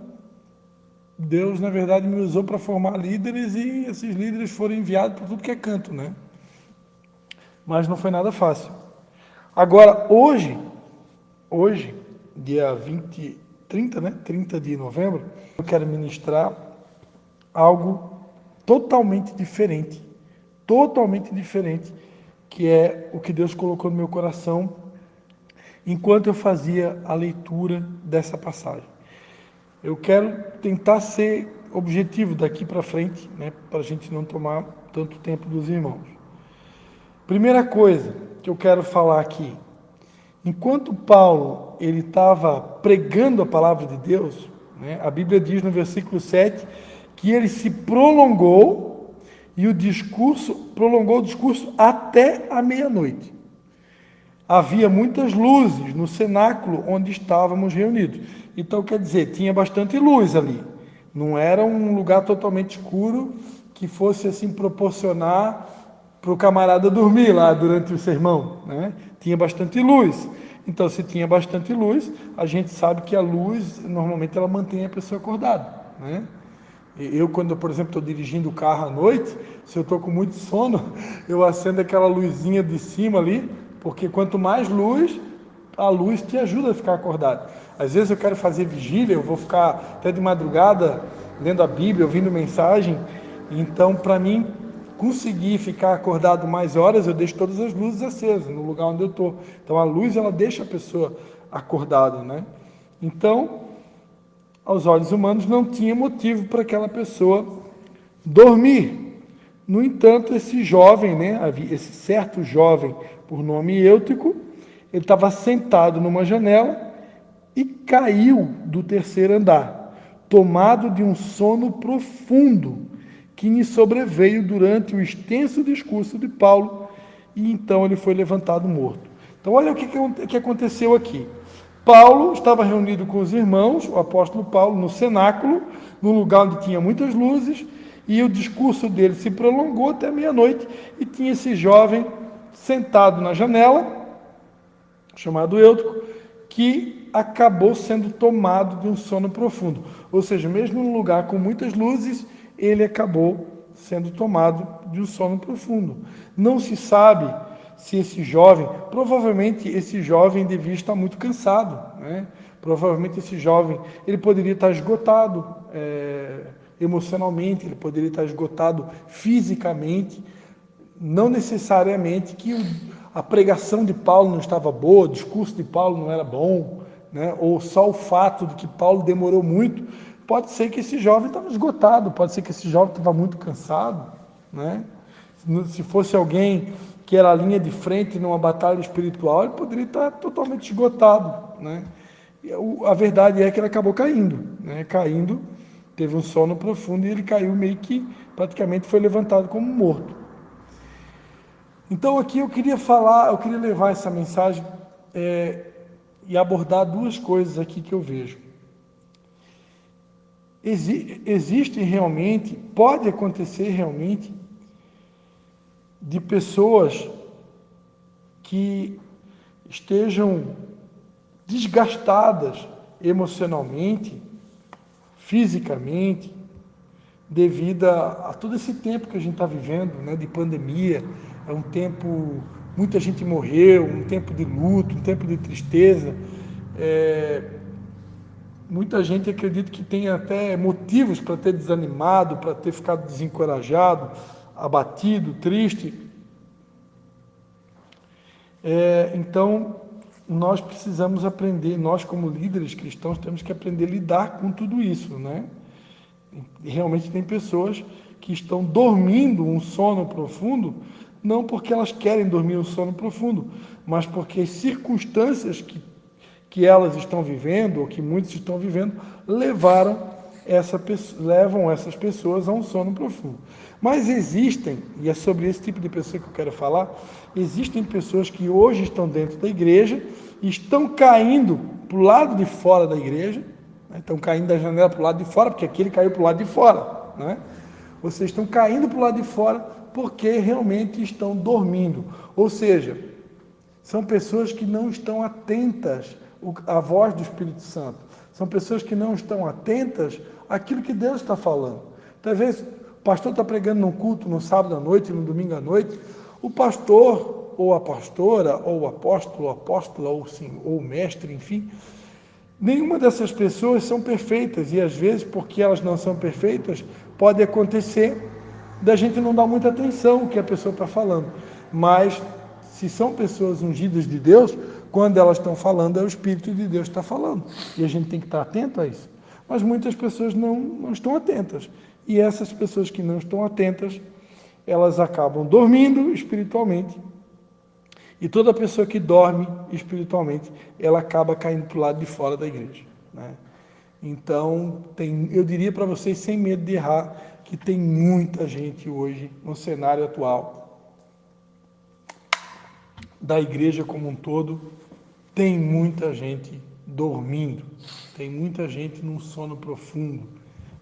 Deus, na verdade, me usou para formar líderes e esses líderes foram enviados por tudo que é canto, né? Mas não foi nada fácil. Agora, hoje, dia 30 de novembro, eu quero ministrar algo totalmente diferente, que é o que Deus colocou no meu coração enquanto eu fazia a leitura dessa passagem. Eu quero tentar ser objetivo daqui para frente, né, para a gente não tomar tanto tempo dos irmãos. Primeira coisa que eu quero falar aqui, enquanto Paulo ele estava pregando a palavra de Deus, né, a Bíblia diz no versículo 7 que ele se prolongou prolongou o discurso até a meia-noite. Havia muitas luzes no cenáculo onde estávamos reunidos. Então, quer dizer, tinha bastante luz ali. Não era um lugar totalmente escuro que fosse assim proporcionar para o camarada dormir lá durante o sermão, né? Tinha bastante luz. Então, se tinha bastante luz, a gente sabe que a luz, normalmente, ela mantém a pessoa acordada, né? Eu, quando, por exemplo, estou dirigindo o carro à noite, se eu estou com muito sono, eu acendo aquela luzinha de cima ali, porque quanto mais luz, a luz te ajuda a ficar acordado. Às vezes eu quero fazer vigília, eu vou ficar até de madrugada lendo a Bíblia, ouvindo mensagem. Então, para mim conseguir ficar acordado mais horas, eu deixo todas as luzes acesas no lugar onde eu estou. Então, a luz, ela deixa a pessoa acordada, né? Então, aos olhos humanos, não tinha motivo para aquela pessoa dormir. No entanto, esse jovem, né, esse certo jovem, por nome Eutico, ele estava sentado numa janela e caiu do terceiro andar, tomado de um sono profundo que lhe sobreveio durante o extenso discurso de Paulo, e então ele foi levantado morto. Então olha o que aconteceu aqui. Paulo estava reunido com os irmãos, o apóstolo Paulo, no cenáculo, num lugar onde tinha muitas luzes, e o discurso dele se prolongou até meia-noite, e tinha esse jovem sentado na janela, chamado Eutico, que acabou sendo tomado de um sono profundo. Ou seja, mesmo num lugar com muitas luzes, ele acabou sendo tomado de um sono profundo. Não se sabe se esse jovem, provavelmente esse jovem devia estar muito cansado, né? Provavelmente esse jovem, ele poderia estar esgotado emocionalmente, ele poderia estar esgotado fisicamente, não necessariamente que a pregação de Paulo não estava boa, o discurso de Paulo não era bom, né? Ou só o fato de que Paulo demorou muito. Pode ser que esse jovem estava esgotado, pode ser que esse jovem estava muito cansado, né? Se fosse alguém que era a linha de frente numa batalha espiritual, ele poderia estar totalmente esgotado, né? A verdade é que ele acabou caindo, né? Caindo, teve um sono profundo e ele caiu meio que, praticamente foi levantado como morto. Então aqui eu queria levar essa mensagem e abordar duas coisas aqui que eu vejo. Existe realmente, pode acontecer realmente, de pessoas que estejam desgastadas emocionalmente, fisicamente, devido a todo esse tempo que a gente está vivendo, né, de pandemia. É um tempo, muita gente morreu, um tempo de luto, um tempo de tristeza. Muita gente acredita que tem até motivos para ter desanimado, para ter ficado desencorajado, abatido, triste. Então, nós precisamos aprender, nós como líderes cristãos temos que aprender a lidar com tudo isso, né? E realmente tem pessoas que estão dormindo um sono profundo, não porque elas querem dormir um sono profundo, mas porque as circunstâncias que elas estão vivendo, ou que muitos estão vivendo, levam essas pessoas a um sono profundo. Mas existem, e é sobre esse tipo de pessoa que eu quero falar, existem pessoas que hoje estão dentro da igreja e estão caindo para o lado de fora da igreja, né? Estão caindo da janela para o lado de fora, porque aquele caiu para o lado de fora, né? Vocês estão caindo para o lado de fora porque realmente estão dormindo, ou seja, são pessoas que não estão atentas à voz do Espírito Santo, são pessoas que não estão atentas àquilo que Deus está falando. Talvez o pastor está pregando num culto no sábado à noite, no domingo à noite, o pastor, ou a pastora, ou o apóstolo, ou a apóstola, ou o mestre, enfim, nenhuma dessas pessoas são perfeitas, e às vezes, porque elas não são perfeitas, pode acontecer da gente não dar muita atenção ao que a pessoa está falando. Mas, se são pessoas ungidas de Deus, quando elas estão falando, é o Espírito de Deus que está falando. E a gente tem que estar atento a isso. Mas muitas pessoas não estão atentas. E essas pessoas que não estão atentas, elas acabam dormindo espiritualmente. E toda pessoa que dorme espiritualmente, ela acaba caindo para o lado de fora da igreja, né? Então, eu diria para vocês, sem medo de errar, que tem muita gente hoje, no cenário atual da igreja como um todo, tem muita gente dormindo, tem muita gente num sono profundo,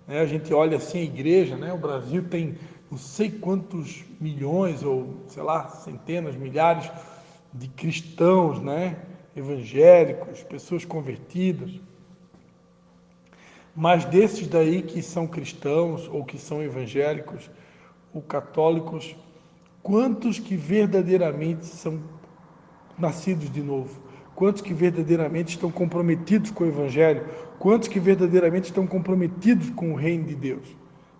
né? A gente olha assim a igreja, né? O Brasil tem não sei quantos milhões, ou sei lá, centenas, milhares de cristãos, né? Evangélicos, pessoas convertidas. Mas desses daí que são cristãos, ou que são evangélicos, ou católicos, quantos que verdadeiramente são nascidos de novo? Quantos que verdadeiramente estão comprometidos com o Evangelho? Quantos que verdadeiramente estão comprometidos com o reino de Deus?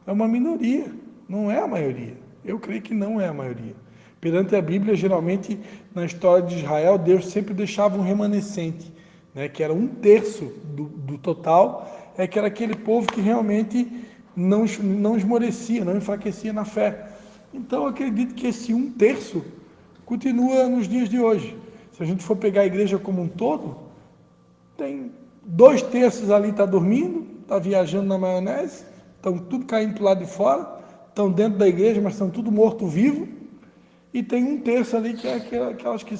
É uma minoria, não é a maioria. Eu creio que não é a maioria. Perante a Bíblia, geralmente, na história de Israel, Deus sempre deixava um remanescente, né, que era 1/3 do total, que era aquele povo que realmente não esmorecia, não enfraquecia na fé. Então, eu acredito que esse 1/3 continua nos dias de hoje. Se a gente for pegar a igreja como um todo, tem 2/3 ali está dormindo, está viajando na maionese, estão tudo caindo para o lado de fora, estão dentro da igreja, mas estão tudo morto-vivo, E tem um terço ali que é aquelas que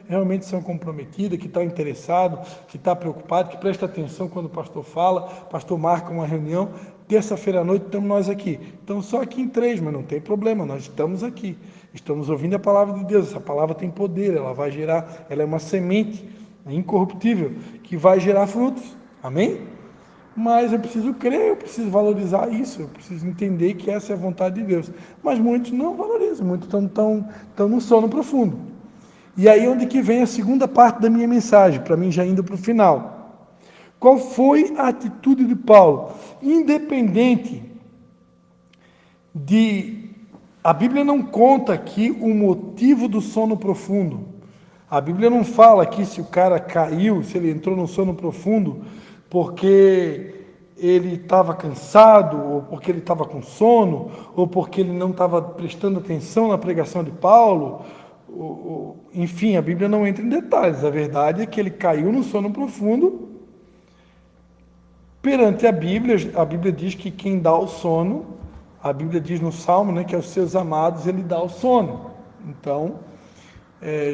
realmente são comprometidas, que está interessado, que está preocupado, que presta atenção quando o pastor fala, o pastor marca uma reunião, terça-feira à noite estamos nós aqui. Então só aqui em 3, mas não tem problema, nós estamos aqui. Estamos ouvindo a palavra de Deus, essa palavra tem poder, ela vai gerar, ela é uma semente incorruptível, que vai gerar frutos. Amém? Mas eu preciso crer, eu preciso valorizar isso, eu preciso entender que essa é a vontade de Deus. Mas muitos não valorizam, muitos estão no sono profundo. E aí onde que vem a segunda parte da minha mensagem, para mim já indo para o final. Qual foi a atitude de Paulo? Independente de... A Bíblia não conta aqui o motivo do sono profundo. A Bíblia não fala aqui se o cara caiu, se ele entrou no sono profundo porque ele estava cansado, ou porque ele estava com sono, ou porque ele não estava prestando atenção na pregação de Paulo. Enfim, a Bíblia não entra em detalhes. A verdade é que ele caiu no sono profundo. Perante a Bíblia diz que quem dá o sono, a Bíblia diz no Salmo, né, que aos seus amados ele dá o sono. Então,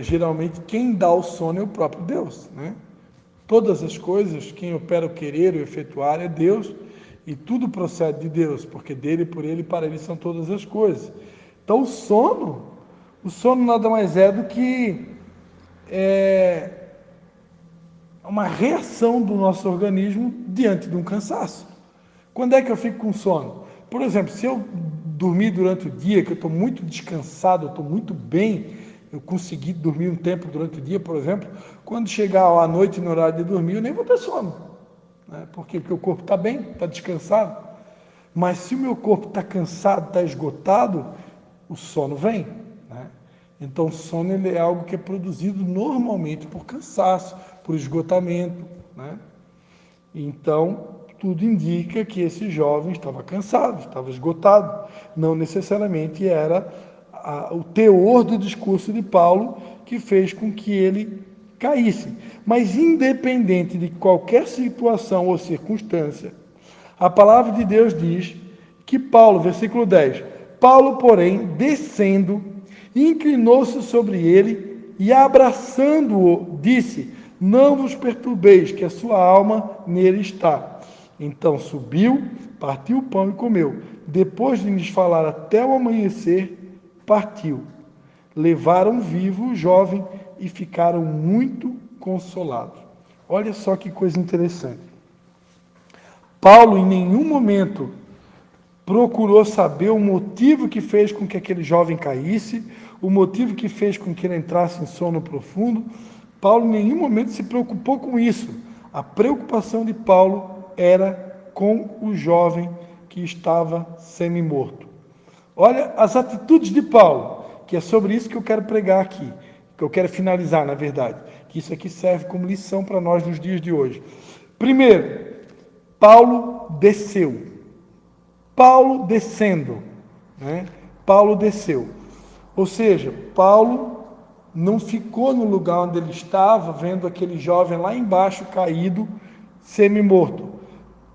geralmente quem dá o sono é o próprio Deus, né? Todas as coisas, quem opera o querer e o efetuar é Deus, e tudo procede de Deus, porque dele, por ele e para ele são todas as coisas. Então o sono nada mais é do que uma reação do nosso organismo diante de um cansaço. Quando é que eu fico com sono? Por exemplo, se eu dormir durante o dia, que eu estou muito descansado, eu estou muito bem, eu consegui dormir um tempo durante o dia, por exemplo, quando chegar à noite no horário de dormir, eu nem vou ter sono, né? Porque o corpo está bem, está descansado. Mas se o meu corpo está cansado, está esgotado, o sono vem, né? Então o sono ele é algo que é produzido normalmente por cansaço, por esgotamento, né? Então tudo indica que esse jovem estava cansado, estava esgotado. Não necessariamente era o teor do discurso de Paulo que fez com que ele caísse. Mas independente de qualquer situação ou circunstância, a palavra de Deus diz que Paulo, versículo 10, Paulo, porém, descendo, inclinou-se sobre ele e abraçando-o, disse, não vos perturbeis, que a sua alma nele está. Então subiu, partiu o pão e comeu. Depois de lhes falar até o amanhecer, partiu. Levaram vivo o jovem e ficaram muito consolados. Olha só que coisa interessante. Paulo em nenhum momento procurou saber o motivo que fez com que aquele jovem caísse, o motivo que fez com que ele entrasse em sono profundo. Paulo em nenhum momento se preocupou com isso. A preocupação de Paulo era com o jovem que estava semi-morto. Olha as atitudes de Paulo, que é sobre isso que eu quero pregar aqui, que eu quero finalizar, na verdade, que isso aqui serve como lição para nós nos dias de hoje. Primeiro, Paulo desceu. Paulo descendo, né? Paulo desceu. Ou seja, Paulo não ficou no lugar onde ele estava, vendo aquele jovem lá embaixo caído, semi-morto.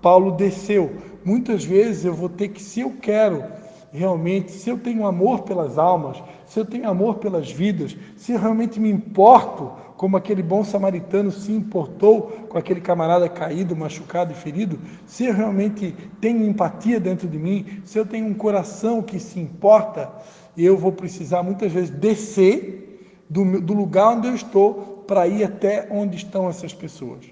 Paulo desceu. Muitas vezes eu vou ter que, se eu quero realmente, se eu tenho amor pelas almas, se eu tenho amor pelas vidas, se eu realmente me importo, como aquele bom samaritano se importou com aquele camarada caído, machucado e ferido, se eu realmente tenho empatia dentro de mim, se eu tenho um coração que se importa, eu vou precisar muitas vezes descer do lugar onde eu estou para ir até onde estão essas pessoas.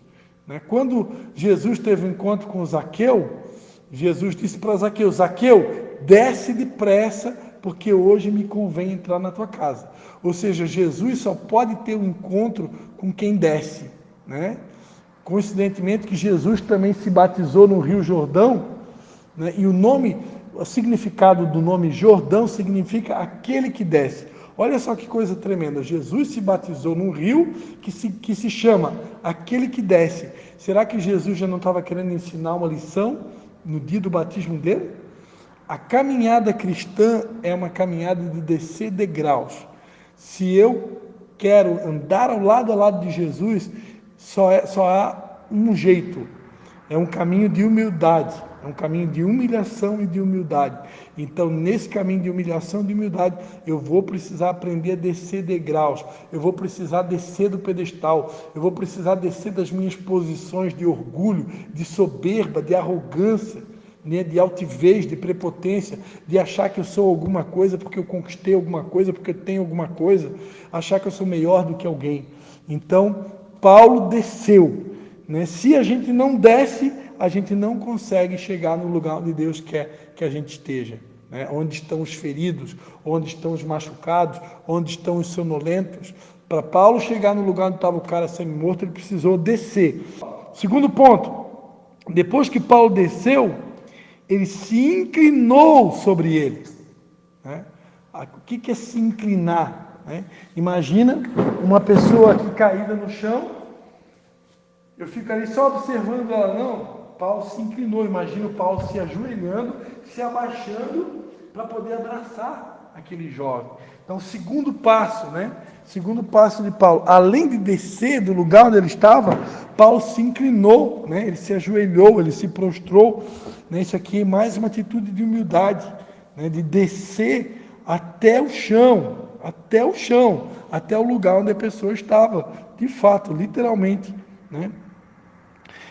Quando Jesus teve um encontro com Zaqueu, Jesus disse para Zaqueu, Zaqueu, desce depressa, porque hoje me convém entrar na tua casa. Ou seja, Jesus só pode ter um encontro com quem desce, né? Coincidentemente que Jesus também se batizou no Rio Jordão, né? E o significado do nome Jordão significa aquele que desce. Olha só que coisa tremenda, Jesus se batizou num rio que se chama aquele que desce. Será que Jesus já não estava querendo ensinar uma lição no dia do batismo dele? A caminhada cristã é uma caminhada de descer degraus. Se eu quero andar ao lado de Jesus, só há um jeito, é um caminho de humildade, é um caminho de humilhação e de humildade. Então, nesse caminho de humilhação e de humildade, eu vou precisar aprender a descer degraus, eu vou precisar descer do pedestal, eu vou precisar descer das minhas posições de orgulho, de soberba, de arrogância, né, de altivez, de prepotência, de achar que eu sou alguma coisa porque eu conquistei alguma coisa, porque eu tenho alguma coisa, achar que eu sou melhor do que alguém. Então, Paulo desceu. Né? Se a gente não desce, a gente não consegue chegar no lugar onde Deus quer que a gente esteja. Né? Onde estão os feridos, onde estão os machucados, onde estão os sonolentos. Para Paulo chegar no lugar onde estava o cara semi-morto, ele precisou descer. Segundo ponto, depois que Paulo desceu, ele se inclinou sobre eles. Né? O que é se inclinar? Né? Imagina uma pessoa aqui caída no chão, eu ficaria só observando ela. Não, Paulo se inclinou. Imagina o Paulo se ajoelhando, se abaixando para poder abraçar aquele jovem. Então, segundo passo, né? Segundo passo de Paulo, além de descer do lugar onde ele estava, Paulo se inclinou, né? Ele se ajoelhou, ele se prostrou. Né? Isso aqui é mais uma atitude de humildade, né? De descer até o chão, até o lugar onde a pessoa estava, de fato, literalmente, né?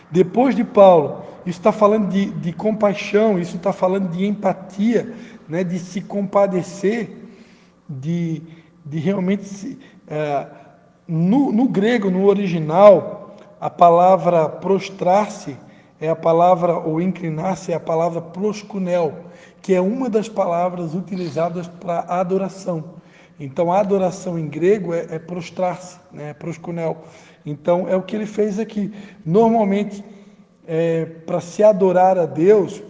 Depois de Paulo, isso está falando de compaixão, isso está falando de empatia, né? De se compadecer, de realmente no grego, no original, a palavra prostrar-se é a palavra, ou inclinar-se é a palavra proskunel, que é uma das palavras utilizadas para adoração. Então, a adoração em grego é prostrar-se, né? Proskunel. Então, é o que ele fez aqui. Normalmente, para se adorar a Deus,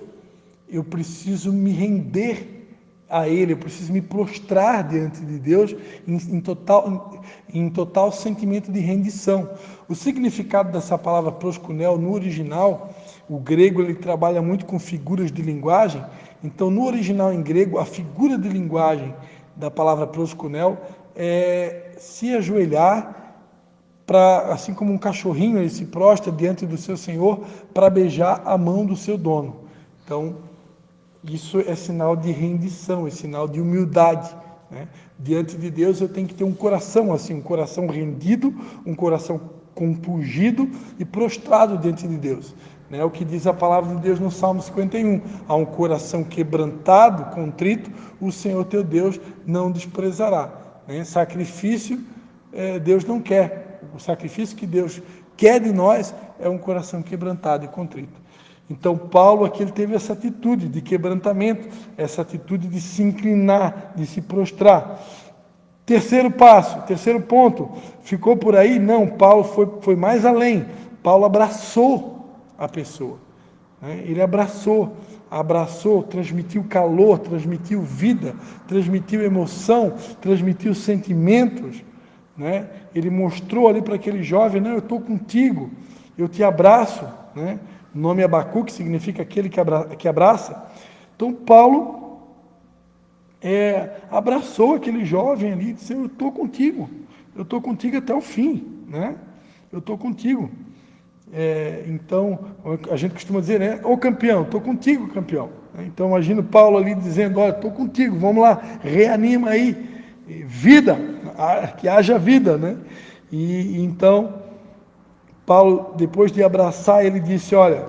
eu preciso me render a Ele, eu preciso me prostrar diante de Deus em total sentimento de rendição. O significado dessa palavra proskunel no original, o grego ele trabalha muito com figuras de linguagem. Então, no original em grego, a figura de linguagem da palavra proskunel é se ajoelhar, assim como um cachorrinho, ele se prostra diante do seu senhor para beijar a mão do seu dono. Então, isso é sinal de rendição, é sinal de humildade. Né? Diante de Deus eu tenho que ter um coração assim, um coração rendido, um coração compungido e prostrado diante de Deus. É o que diz a palavra de Deus no Salmo 51. Há um coração quebrantado, contrito, o Senhor teu Deus não desprezará. Sacrifício, Deus não quer. O sacrifício que Deus quer de nós é um coração quebrantado e contrito. Então, Paulo aqui ele teve essa atitude de quebrantamento, essa atitude de se inclinar, de se prostrar. Terceiro passo, terceiro ponto, ficou por aí? Não, Paulo foi mais além. Paulo abraçou a pessoa. Né? Ele abraçou, transmitiu calor, transmitiu vida, transmitiu emoção, transmitiu sentimentos. Né? Ele mostrou ali para aquele jovem, não, eu estou contigo, eu te abraço. Né? O nome Abacuque significa aquele que abraça. Então, Paulo abraçou aquele jovem ali e disse, eu estou contigo até o fim, né? Eu estou contigo. Então, a gente costuma dizer, né? Ô campeão, estou contigo, campeão. Então, imagina Paulo ali dizendo, olha, estou contigo, vamos lá, reanima aí, vida, que haja vida, né? E então, Paulo, depois de abraçar, ele disse, olha,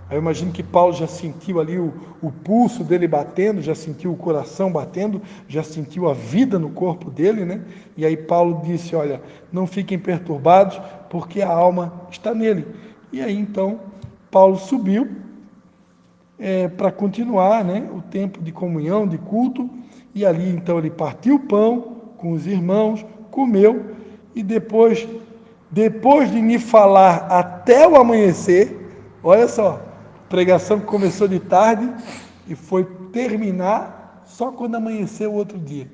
eu imagino que Paulo já sentiu ali o pulso dele batendo, já sentiu o coração batendo, já sentiu a vida no corpo dele, né? E aí Paulo disse, olha, não fiquem perturbados, porque a alma está nele. E aí então, Paulo subiu para continuar, né, o tempo de comunhão, de culto, e ali então ele partiu o pão com os irmãos, comeu, e depois de me falar até o amanhecer, olha só, pregação que começou de tarde e foi terminar só quando amanheceu o outro dia.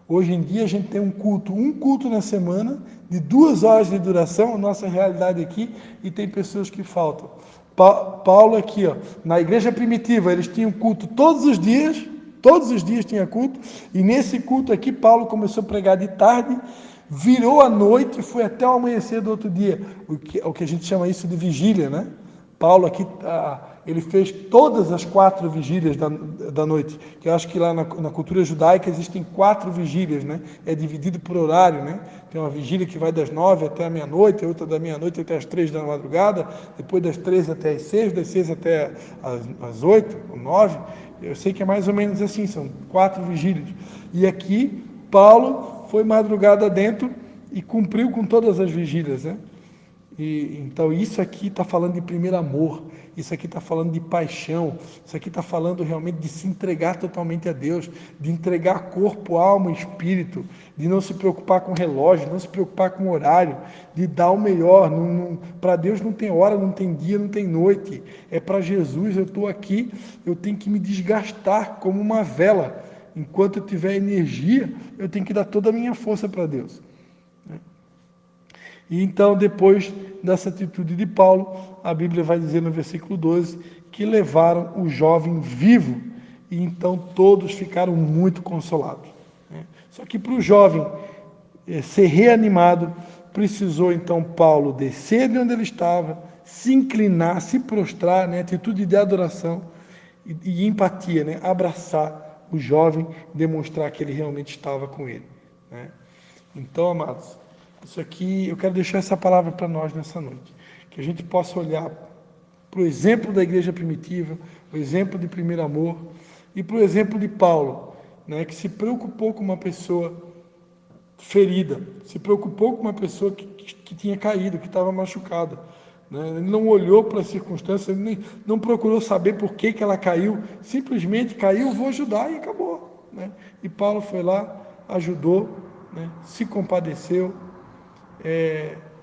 Hoje em dia a gente tem um culto na semana, de 2 horas de duração, a nossa realidade aqui, e tem pessoas que faltam. Paulo aqui, na igreja primitiva, eles tinham culto todos os dias tinha culto, e nesse culto aqui Paulo começou a pregar de tarde, virou a noite e foi até o amanhecer do outro dia, o que a gente chama isso de vigília, né? Paulo aqui, ele fez todas as 4 vigílias da noite, que eu acho que lá na cultura judaica existem 4 vigílias, né? É dividido por horário, né? Tem uma vigília que vai das 9 até a meia-noite, outra da meia-noite até as 3 da madrugada, depois das 3 até as 6, das 6 até as 8 ou 9, eu sei que é mais ou menos assim, são 4 vigílias. E aqui, Paulo foi madrugada dentro e cumpriu com todas as vigílias, né? Então isso aqui está falando de primeiro amor, isso aqui está falando de paixão, isso aqui está falando realmente de se entregar totalmente a Deus, de entregar corpo, alma e espírito, de não se preocupar com relógio, não se preocupar com horário, de dar o melhor. Para Deus não tem hora, não tem dia, não tem noite. É para Jesus, eu estou aqui, eu tenho que me desgastar como uma vela. Enquanto eu tiver energia, eu tenho que dar toda a minha força para Deus. E então, depois dessa atitude de Paulo, a Bíblia vai dizer no versículo 12, que levaram o jovem vivo, e então todos ficaram muito consolados. Só que para o jovem ser reanimado, precisou então Paulo descer de onde ele estava, se inclinar, se prostrar, né? Atitude de adoração e empatia, né? Abraçar o jovem, demonstrar que ele realmente estava com ele, né? Então, amados, isso aqui, eu quero deixar essa palavra para nós nessa noite, que a gente possa olhar para o exemplo da igreja primitiva, o exemplo de primeiro amor, e para o exemplo de Paulo, né, que se preocupou com uma pessoa ferida, se preocupou com uma pessoa que tinha caído, que estava machucada, né? Ele não olhou para as circunstâncias, ele não procurou saber por que ela caiu, simplesmente caiu, vou ajudar e acabou, né? E Paulo foi lá, ajudou, né, se compadeceu,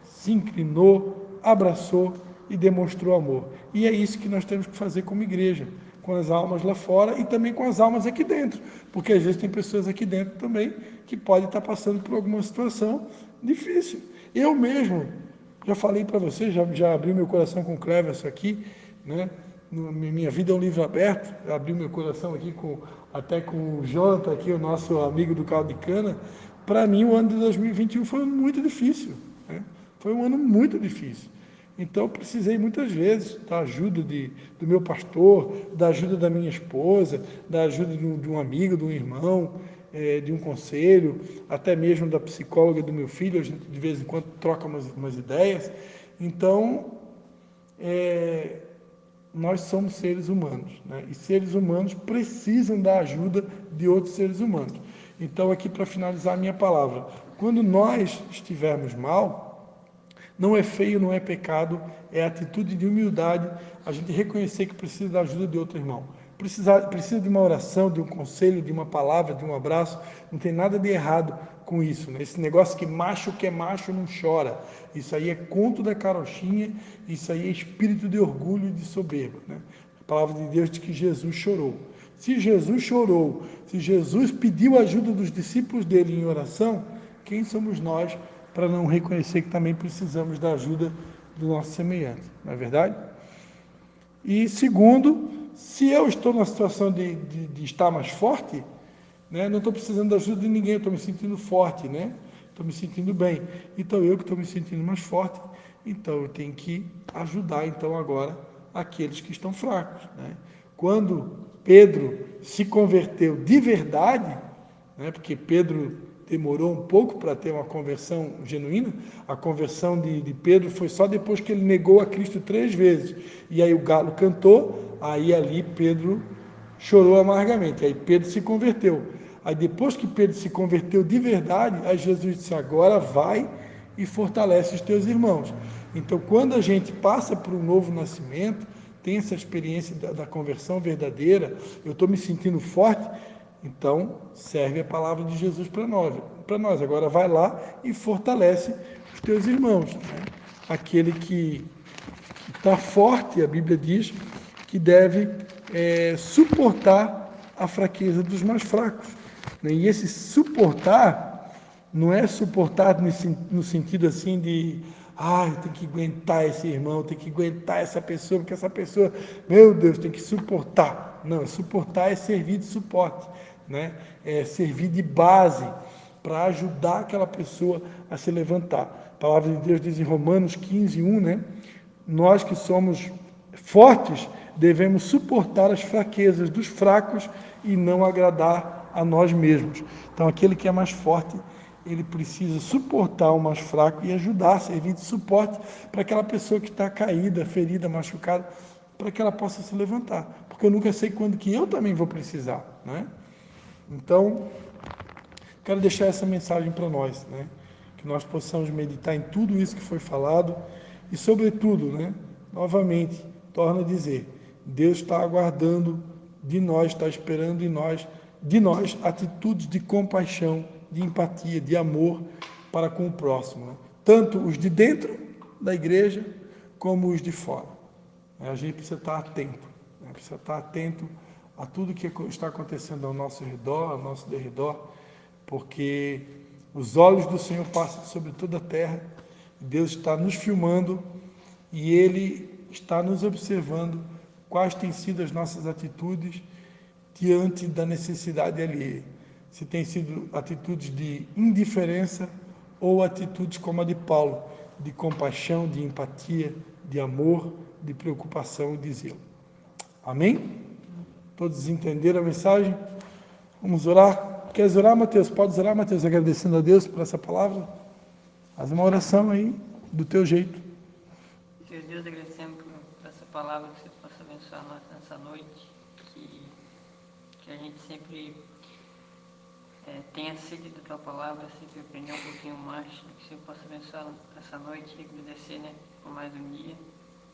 se inclinou, abraçou e demonstrou amor. E é isso que nós temos que fazer como igreja, com as almas lá fora e também com as almas aqui dentro, porque às vezes tem pessoas aqui dentro também que podem estar passando por alguma situação difícil. Eu mesmo já falei para você, já abri meu coração com o Cleverson aqui, né? Minha vida é um livro aberto, abri meu coração aqui até com o Jonathan aqui, o nosso amigo do caldo de cana. Para mim, o ano de 2021 foi muito difícil, né? Foi um ano muito difícil. Então, eu precisei muitas vezes da ajuda do meu pastor, da ajuda da minha esposa, da ajuda de um amigo, de um irmão, de um conselho, até mesmo da psicóloga do meu filho. A gente, de vez em quando, troca umas ideias. Então, nós somos seres humanos, né? E seres humanos precisam da ajuda de outros seres humanos. Então, aqui para finalizar a minha palavra, quando nós estivermos mal, não é feio, não é pecado, é atitude de humildade, a gente reconhecer que precisa da ajuda de outro irmão. Precisa de uma oração, de um conselho, de uma palavra, de um abraço, não tem nada de errado com isso, né? Esse negócio que é macho não chora, isso aí é conto da carochinha, isso aí é espírito de orgulho e de soberba, né? A palavra de Deus diz que Jesus chorou. Se Jesus chorou, se Jesus pediu a ajuda dos discípulos dele em oração, quem somos nós para não reconhecer que também precisamos da ajuda do nosso semelhante, não é verdade? E segundo, se eu estou numa situação de estar mais forte, né, não estou precisando da ajuda de ninguém, eu estou me sentindo forte, né? Estou me sentindo bem. Então eu que estou me sentindo mais forte, então eu tenho que ajudar então agora aqueles que estão fracos, né? Quando Pedro se converteu de verdade, né, porque Pedro demorou um pouco para ter uma conversão genuína, a conversão de Pedro foi só depois que ele negou a Cristo 3 vezes, e aí o galo cantou, aí ali Pedro chorou amargamente, aí Pedro se converteu. Aí depois que Pedro se converteu de verdade, aí Jesus disse, agora vai e fortalece os teus irmãos. Então quando a gente passa por um novo nascimento, tem essa experiência da conversão verdadeira, eu estou me sentindo forte, então serve a palavra de Jesus para nós. Agora vai lá e fortalece os teus irmãos, né? Aquele que está forte, a Bíblia diz, que deve suportar a fraqueza dos mais fracos, né? E esse suportar não é suportar no sentido assim de tem que aguentar esse irmão, tem que aguentar essa pessoa, porque essa pessoa, meu Deus, tem que suportar. Não, suportar é servir de suporte, né? É servir de base para ajudar aquela pessoa a se levantar. A palavra de Deus diz em Romanos 15:1, né? Nós que somos fortes devemos suportar as fraquezas dos fracos e não agradar a nós mesmos. Então, aquele que é mais forte, ele precisa suportar o mais fraco e ajudar, servir de suporte para aquela pessoa que está caída, ferida, machucada, para que ela possa se levantar. Porque eu nunca sei quando que eu também vou precisar, né? Então, quero deixar essa mensagem para nós, né? Que nós possamos meditar em tudo isso que foi falado e, sobretudo, né? Novamente, torno a dizer, Deus está aguardando de nós, está esperando de nós atitudes de compaixão, de empatia, de amor para com o próximo, né? Tanto os de dentro da igreja como os de fora. A gente precisa estar atento, né? Precisa estar atento a tudo que está acontecendo ao nosso redor, ao nosso derredor, porque os olhos do Senhor passam sobre toda a terra, Deus está nos filmando e Ele está nos observando quais têm sido as nossas atitudes diante da necessidade alheia. Se tem sido atitudes de indiferença ou atitudes como a de Paulo, de compaixão, de empatia, de amor, de preocupação e de zelo. Amém? Todos entenderam a mensagem? Vamos orar? Queres orar, Mateus? Podes orar, Mateus, agradecendo a Deus por essa palavra? Faz uma oração aí, do teu jeito. Senhor Deus, agradecemos por essa palavra, que você possa abençoar nós nessa noite, que a gente sempre tenha sede da tua palavra, sempre aprender um pouquinho mais, que o Senhor possa abençoar essa noite e agradecer, né, por mais um dia,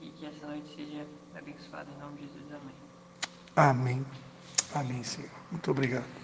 e que essa noite seja abençoada em nome de Jesus. Amém. Amém. Amém, Senhor. Muito obrigado.